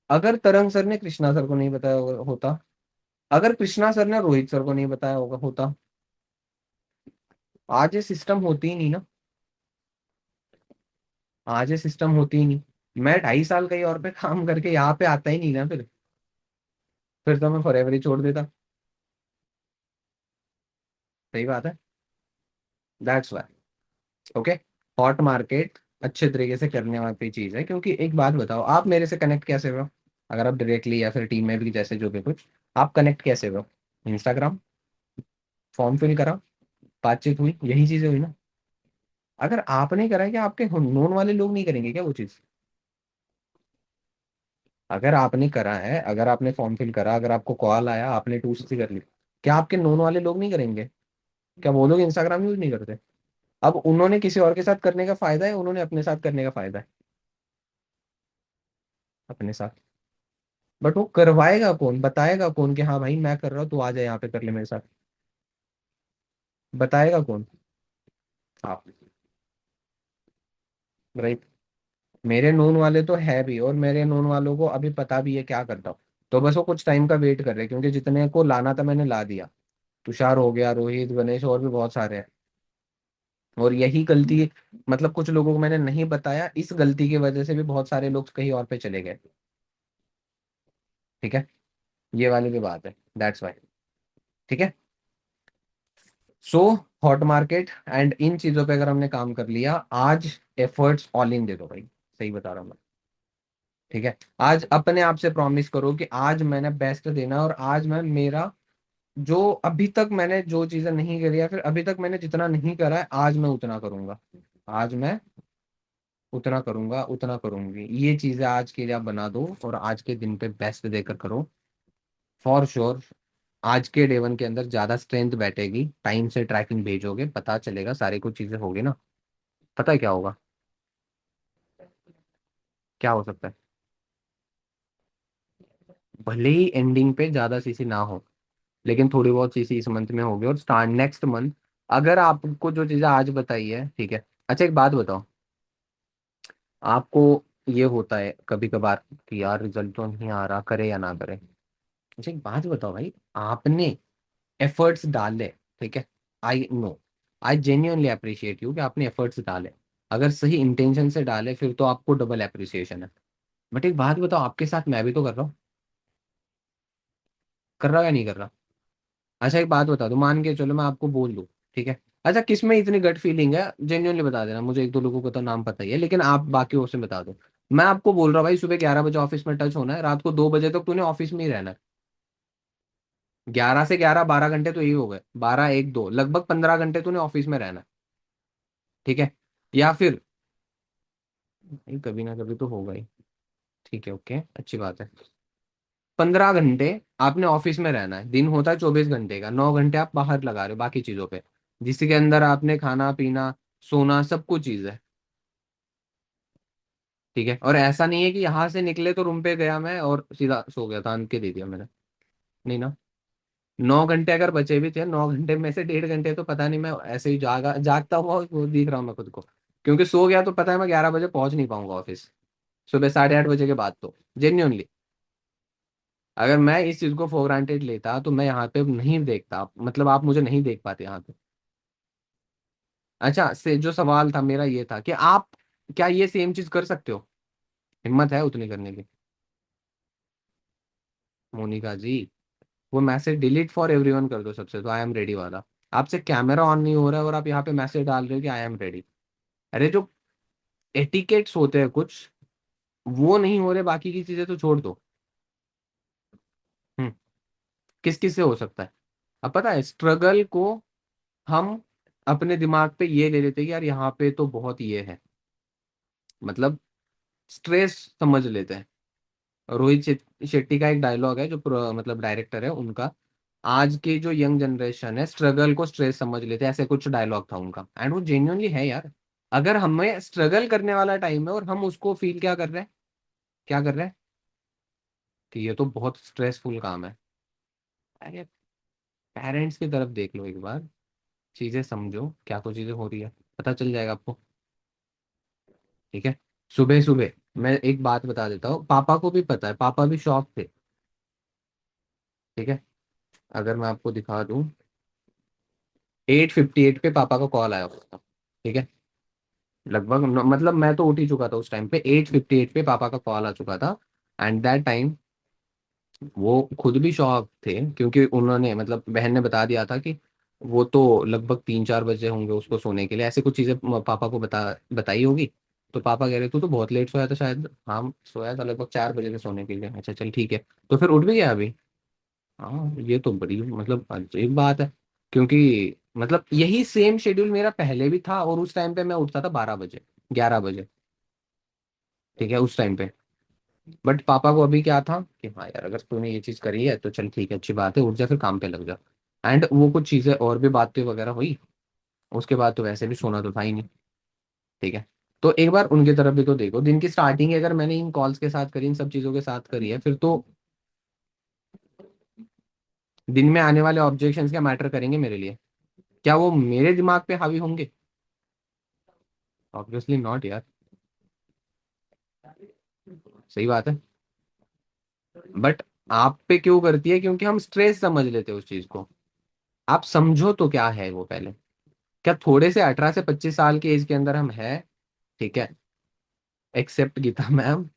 अगर तरंग सर ने कृष्णा सर को नहीं बताया होता, अगर कृष्णा सर ने रोहित सर को नहीं बताया होगा होता, आज ये सिस्टम होती ही नहीं ना। आज ये सिस्टम होती ही नहीं। मैं 2.5 साल कहीं और पे काम करके यहाँ पे आता ही नहीं ना, फिर तो मैं फॉरएवर ही छोड़ देता। सही बात है। That's why. Okay, hot market अच्छे तरीके से करने वाली चीज है, क्योंकि एक बात बताओ, आप मेरे से कनेक्ट कैसे हो? अगर आप डायरेक्टली या फिर टीम में भी जैसे जो भी कुछ, आप कनेक्ट कैसे हो? इंस्टाग्राम, फॉर्म फिल करा, बातचीत हुई, यही चीजें हुई ना। अगर आपने करा है, क्या आपके नोन वाले लोग नहीं करेंगे क्या वो चीज? अगर आपने करा है, अगर आपने फॉर्म फिल करा, अगर आपको कॉल आया, आपने 2 CC कर ली, क्या आपके नोन वाले लोग नहीं करेंगे? क्या वो लोग इंस्टाग्राम यूज नहीं करते? अब उन्होंने किसी और के साथ करने का फायदा है, उन्होंने अपने साथ करने का फायदा है, अपने साथ। बट वो करवाएगा कौन, बताएगा कौन कि हाँ भाई मैं कर रहा हूँ, तू आ जा यहाँ पे कर ले मेरे साथ? बताएगा कौन? आप। राइट। मेरे नोन वाले तो है भी, और मेरे नोन वालों को अभी पता भी है क्या करता हूँ। तो बस वो कुछ टाइम का वेट कर रहे हैं, क्योंकि जितने को लाना था मैंने ला दिया। तुषार हो गया, रोहित, गणेश, और भी बहुत सारे हैं। और यही गलती, मतलब कुछ लोगों को मैंने नहीं बताया, इस गलती की वजह से भी बहुत सारे लोग कहीं और पे चले गए। ठीक है, ये वाली भी बात है, दैट्स वाई। ठीक है। So hot market and in चीजों पे अगर हमने काम कर लिया आज, एफर्ट्स ऑल इन दे दो भाई, सही बता रहा हूँ मैं। ठीक है। आज अपने आप से प्रॉमिस करो कि आज मैंने बेस्ट देना, और आज मैं मेरा जो अभी तक मैंने जो चीजें नहीं करी है, फिर अभी तक मैंने जितना नहीं करा है, आज मैं उतना करूंगा। आज मैं उतना करूंगा, उतना करूंगी, ये चीजें आज के लिए आप बना दो, और आज के दिन पे बेस्ट देकर करो। फॉर श्योर आज के डे वन के अंदर ज्यादा स्ट्रेंथ बैठेगी, टाइम से ट्रैकिंग भेजोगे, पता चलेगा सारी कुछ चीजें होगी ना। पता है क्या होगा? क्या हो सकता है? भले ही एंडिंग पे ज्यादा सीसी ना हो, लेकिन थोड़ी बहुत सीसी इस मंथ में होगी, और स्टार्ट नेक्स्ट मंथ अगर आपको जो चीजें आज बताई है, ठीक है। अच्छा एक बात बताओ, आपको ये होता है कभी कभार कि यार रिजल्ट तो नहीं आ रहा, करे या ना करे। अच्छा एक बात बताओ भाई, आपने एफर्ट्स डाले, ठीक है, I know, I genuinely appreciate you कि आपने एफर्ट्स डाले। अगर सही इंटेंशन से डाले फिर तो आपको डबल अप्रिसिएशन है। बट एक बात बताओ, आपके साथ मैं भी तो कर रहा हूँ, कर रहा हूँ या नहीं कर रहा? अच्छा एक बात बता दो, मान के चलो मैं आपको बोल दूं, ठीक है। अच्छा किस में इतनी गट फीलिंग है, जेन्युइनली बता देना मुझे, एक दो लोगों को तो नाम पता ही है, लेकिन आप बाकी से बता दो। मैं आपको बोल रहा हूँ भाई, सुबह 11 बजे ऑफिस में टच होना है, रात को 2 बजे तक तूने ऑफिस में ही रहना है। 11 से 11, 12 घंटे तो यही हो गए, 12, 1, 2, लगभग 15 घंटे तूने ऑफिस में रहना है। ठीक है। या फिर नहीं, कभी ना कभी तो होगा ही। ठीक है, ओके, अच्छी बात है। 15 घंटे आपने ऑफिस में रहना है, दिन होता है 24 घंटे का, 9 घंटे आप बाहर लगा रहे हो बाकी चीजों पे, जिसके अंदर आपने खाना पीना, सोना, सब कुछ चीज है। ठीक है। और ऐसा नहीं है कि यहाँ से निकले तो रूम पे गया मैं और सीधा सो गया था, अंत के दे दिया मैंने। नहीं ना। 9 घंटे अगर बचे भी थे, 9 घंटे में से 1.5 घंटे तो पता नहीं, मैं ऐसे ही जागता हुआ वो दिख रहा हूँ मैं खुद को। क्योंकि सो गया तो पता है मैं 11 बजे पहुंच नहीं पाऊंगा ऑफिस, सुबह 8:30 बजे के बाद तो। जेन्यूनली, अगर मैं इस चीज को फॉर ग्रांटेड लेता तो मैं यहाँ पे नहीं देखता, मतलब आप मुझे नहीं देख पाते यहाँ पे। अच्छा, से जो सवाल था मेरा ये था कि आप क्या ये सेम चीज कर सकते हो? हिम्मत है उतनी करने की? मोनिका जी, वो मैसेज डिलीट फॉर एवरीवन कर दो सबसे, तो आई एम रेडी वाला। आपसे कैमरा ऑन नहीं हो रहा है और आप यहाँ पे मैसेज डाल रहे हो कि आई एम रेडी। अरे जो एटिकेट्स होते हैं कुछ, वो नहीं हो रहे, बाकी की चीजें तो छोड़ दो। हम्म। किस किस से हो सकता है? अब पता है, स्ट्रगल को हम अपने दिमाग पे ये ले लेते हैं कि यार यहाँ पे तो बहुत ये है, मतलब स्ट्रेस समझ लेते हैं। शेट्टी का एक डायलॉग है, जो मतलब डायरेक्टर है उनका, आज की जो यंग जनरेशन है स्ट्रगल को स्ट्रेस समझ लेते हैं, ऐसे कुछ डायलॉग था उनका, एंड वो जेन्युइनली है यार। अगर हमें स्ट्रगल करने वाला टाइम है और हम उसको फील क्या कर रहे हैं, क्या कर रहे हैं, कि ये तो बहुत स्ट्रेसफुल काम है। अरे पेरेंट्स की तरफ देख लो एक बार, चीजें समझो क्या कुछ चीजें हो रही है, पता चल जाएगा आपको। ठीक है। सुबह सुबह मैं एक बात बता देता हूँ, पापा को भी पता है, पापा भी शॉक थे। ठीक है। अगर मैं आपको दिखा दूं, 8:58 पे पापा का कॉल आया हुआ था। ठीक है। लगभग मतलब मैं तो उठ ही चुका था उस टाइम पे, 8:58 पे पापा का कॉल आ चुका था। एंड दैट टाइम वो खुद भी शॉक थे, क्योंकि उन्होंने, मतलब बहन ने बता दिया था कि वो तो लगभग 3-4 बजे होंगे उसको सोने के लिए, ऐसे कुछ चीजें पापा को बताई होगी। तो पापा कह रहे तू तो बहुत लेट सोया था शायद, हाँ सोया था लगभग 4 बजे से सोने के लिए, अच्छा चल ठीक है। तो फिर उठ भी गया अभी। हाँ ये तो बड़ी मतलब अजीब बात है, क्योंकि मतलब यही सेम शेड्यूल मेरा पहले भी था, और उस टाइम पे मैं उठता था 12 बजे, 11 बजे। ठीक है, उस टाइम पे। बट पापा को अभी क्या था कि हाँ यार अगर तूने ये चीज करी है तो चल ठीक है, अच्छी बात है, उठ जा फिर काम पे लग जा। एंड वो कुछ चीजें और भी बातें वगैरह हुई, उसके बाद तो वैसे भी सोना तो था ही नहीं। ठीक है। तो एक बार उनकी तरफ भी तो देखो, दिन की स्टार्टिंग अगर मैंने इन कॉल्स के साथ करी, इन सब चीजों के साथ करी है, फिर तो दिन में आने वाले ऑब्जेक्शंस क्या मैटर करेंगे मेरे लिए? क्या वो मेरे दिमाग पे हावी होंगे? ऑब्वियसली नॉट यार। सही बात है। बट आप पे क्यों करती है? क्योंकि हम स्ट्रेस समझ लेते हैं उस चीज को। आप समझो तो क्या है वो पहले। क्या थोड़े से 18 से 25 साल की एज के अंदर हम है? ठीक है, एक्सेप्ट गीता मैम।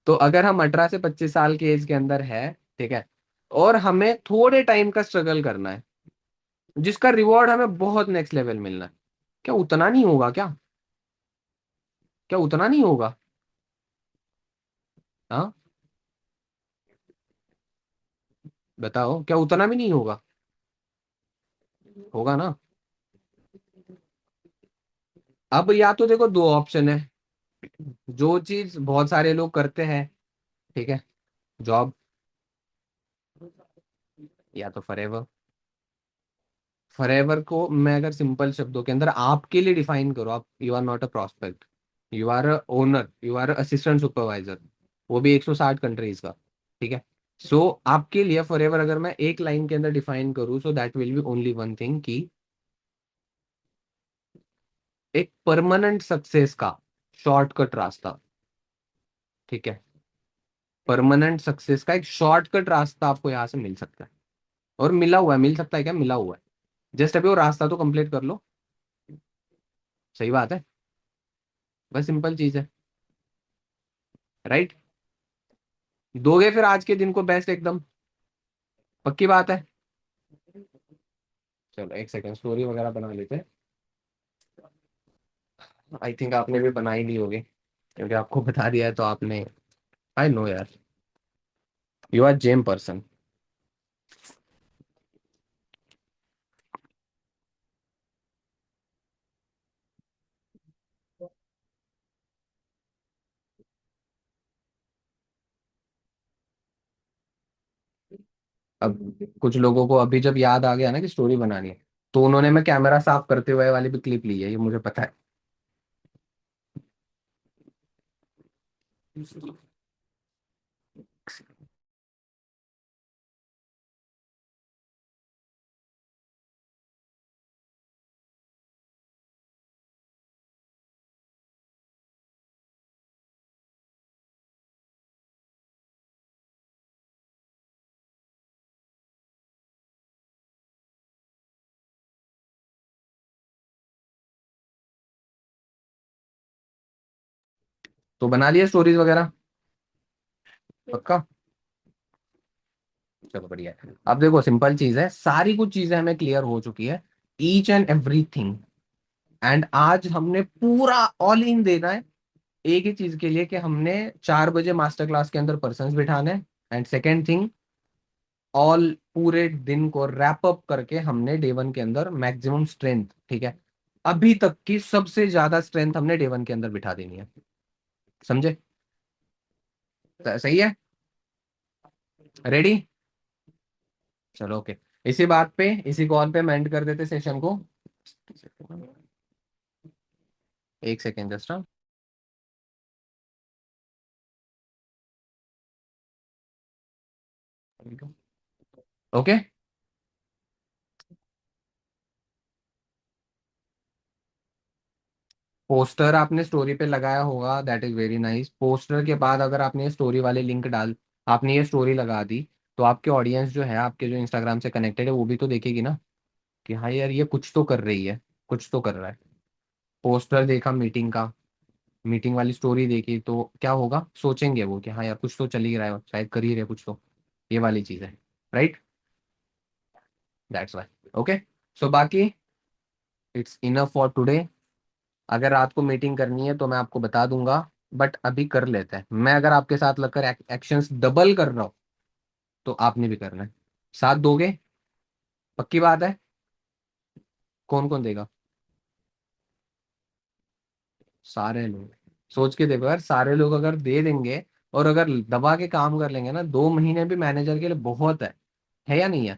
तो अगर हम 18 से 25 साल की एज के अंदर है, ठीक है, और हमें थोड़े टाइम का स्ट्रगल करना है, जिसका रिवॉर्ड हमें बहुत नेक्स्ट लेवल मिलना है, क्या उतना नहीं होगा क्या? क्या उतना नहीं होगा? हाँ, बताओ, क्या उतना भी नहीं होगा? होगा ना। अब या तो देखो, दो ऑप्शन है। जो चीज बहुत सारे लोग करते हैं, ठीक है, जॉब, या तो फॉरएवर। फॉरएवर को मैं अगर सिंपल शब्दों के अंदर आपके लिए डिफाइन करो, आप you are not a prospect, you are a owner, you are assistant supervisor, वो भी 160 कंट्रीज का। ठीक है। सो आपके लिए फॉरएवर अगर मैं एक लाइन के अंदर डिफाइन करूँ, so that will be only one thing, कि एक परमानेंट सक्सेस का शॉर्टकट रास्ता। ठीक है, परमानेंट सक्सेस का एक शॉर्टकट रास्ता आपको यहाँ से मिल सकता है। और मिला हुआ है, मिल सकता है क्या, मिला हुआ है। जस्ट अभी वो रास्ता तो कंप्लीट कर लो। सही बात है। बस सिंपल चीज है। राइट। दोगे फिर आज के दिन को बेस्ट एकदम? पक्की बात है। चलो एक सेकंड, स्टोरी वगैरह बना लेते हैं। आई थिंक आपने भी बना ही ली होगी, क्योंकि आपको बता दिया है तो आपने। आई नो यार, यू आर जेम पर्सन। अब कुछ लोगों को अभी जब याद आ गया ना कि स्टोरी बनानी है, तो उन्होंने मैं कैमरा साफ करते हुए वाली भी क्लिप ली है, ये मुझे पता है। तो बना लिया स्टोरीज वगैरह? पक्का? चलो बढ़िया है। अब देखो, सिंपल चीज है, सारी कुछ चीजें हमें क्लियर हो चुकी है, ईच एंड एवरीथिंग। एंड आज हमने पूरा ऑल इन देना है एक ही चीज के लिए, कि हमने 4 बजे मास्टर क्लास के अंदर पर्सन्स बिठाने हैं। एंड सेकेंड थिंग, ऑल पूरे दिन को रैप अप करके हमने डे वन के अंदर मैक्सिमम स्ट्रेंथ, ठीक है, अभी तक की सबसे ज्यादा स्ट्रेंथ हमने डे वन के अंदर बिठा देनी है। समझे? सही है। रेडी? चलो ओके। इसी बात पे, इसी कॉल पे मैं एंड कर देते सेशन को। एक सेकेंड जस्ट। ओके। पोस्टर आपने स्टोरी पे लगाया होगा, that is very nice. Poster के बाद अगर आपने ये स्टोरी वाले लिंक डाल, आपने ये स्टोरी लगा दी, तो आपके ऑडियंस जो है, आपके जो इंस्टाग्राम से कनेक्टेड है, वो भी तो देखेगी ना, कि हाँ यार ये कुछ तो कर रही है, कुछ तो कर रहा है। पोस्टर देखा मीटिंग का, मीटिंग वाली स्टोरी देखी, तो क्या होगा, सोचेंगे वो कि हाँ यार कुछ तो चल ही रहा है, शायद कर ही रहे कुछ तो। ये वाली चीज है। राइट। That's why. ओके। सो बाकी, इट्स इनफ फॉर टुडे। अगर रात को मीटिंग करनी है तो मैं आपको बता दूंगा, बट अभी कर लेते हैं। मैं अगर आपके साथ लगकर एक्शंस डबल कर रहा हूं, तो आपने भी करना है। साथ दोगे? पक्की बात है? कौन कौन देगा? सारे लोग। सोच के देखो यार, सारे लोग अगर दे देंगे, और अगर दबा के काम कर लेंगे ना, 2 महीने भी मैनेजर के लिए बहुत है या नहीं है?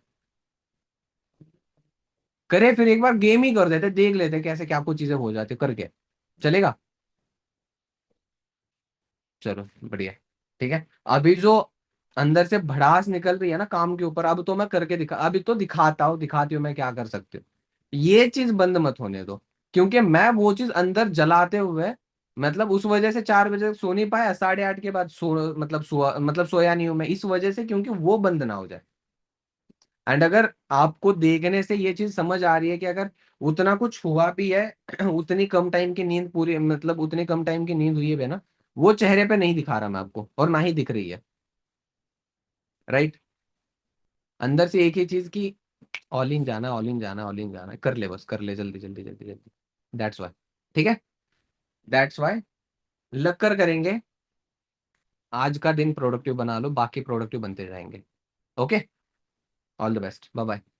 करे फिर एक बार गेम ही कर देते, देख लेते कैसे क्या कुछ चीजें हो जाती करके। चलेगा? चलो बढ़िया। ठीक है। अभी जो अंदर से भड़ास निकल रही है ना काम के ऊपर, अब तो मैं करके दिखा, अभी तो दिखाता हूँ, दिखाती हूँ मैं क्या कर सकती हूँ। ये चीज बंद मत होने दो, क्योंकि मैं वो चीज अंदर जलाते हुए मतलब उस वजह से 4 बजे तक सो नहीं पाया, 8:30 के बाद मतलब सोया नहीं हूं मैं इस वजह से, क्योंकि वो बंद ना हो जाए। एंड अगर आपको देखने से ये चीज समझ आ रही है कि अगर उतना कुछ हुआ भी है उतनी कम टाइम की नींद पूरी, मतलब उतनी कम टाइम की नींद हुई है ना, वो चेहरे पे नहीं दिखा रहा मैं आपको, और ना ही दिख रही है। राइट। अंदर से एक ही चीज की, ऑल इन जाना, ऑल इन जाना, ऑल इन जाना, कर ले बस, कर ले जल्दी जल्दी जल्दी जल्दी। That's why. ठीक है। That's why. लग कर करेंगे। आज का दिन प्रोडक्टिव बना लो, बाकी प्रोडक्टिव बनते जाएंगे। Okay. All the best, bye bye.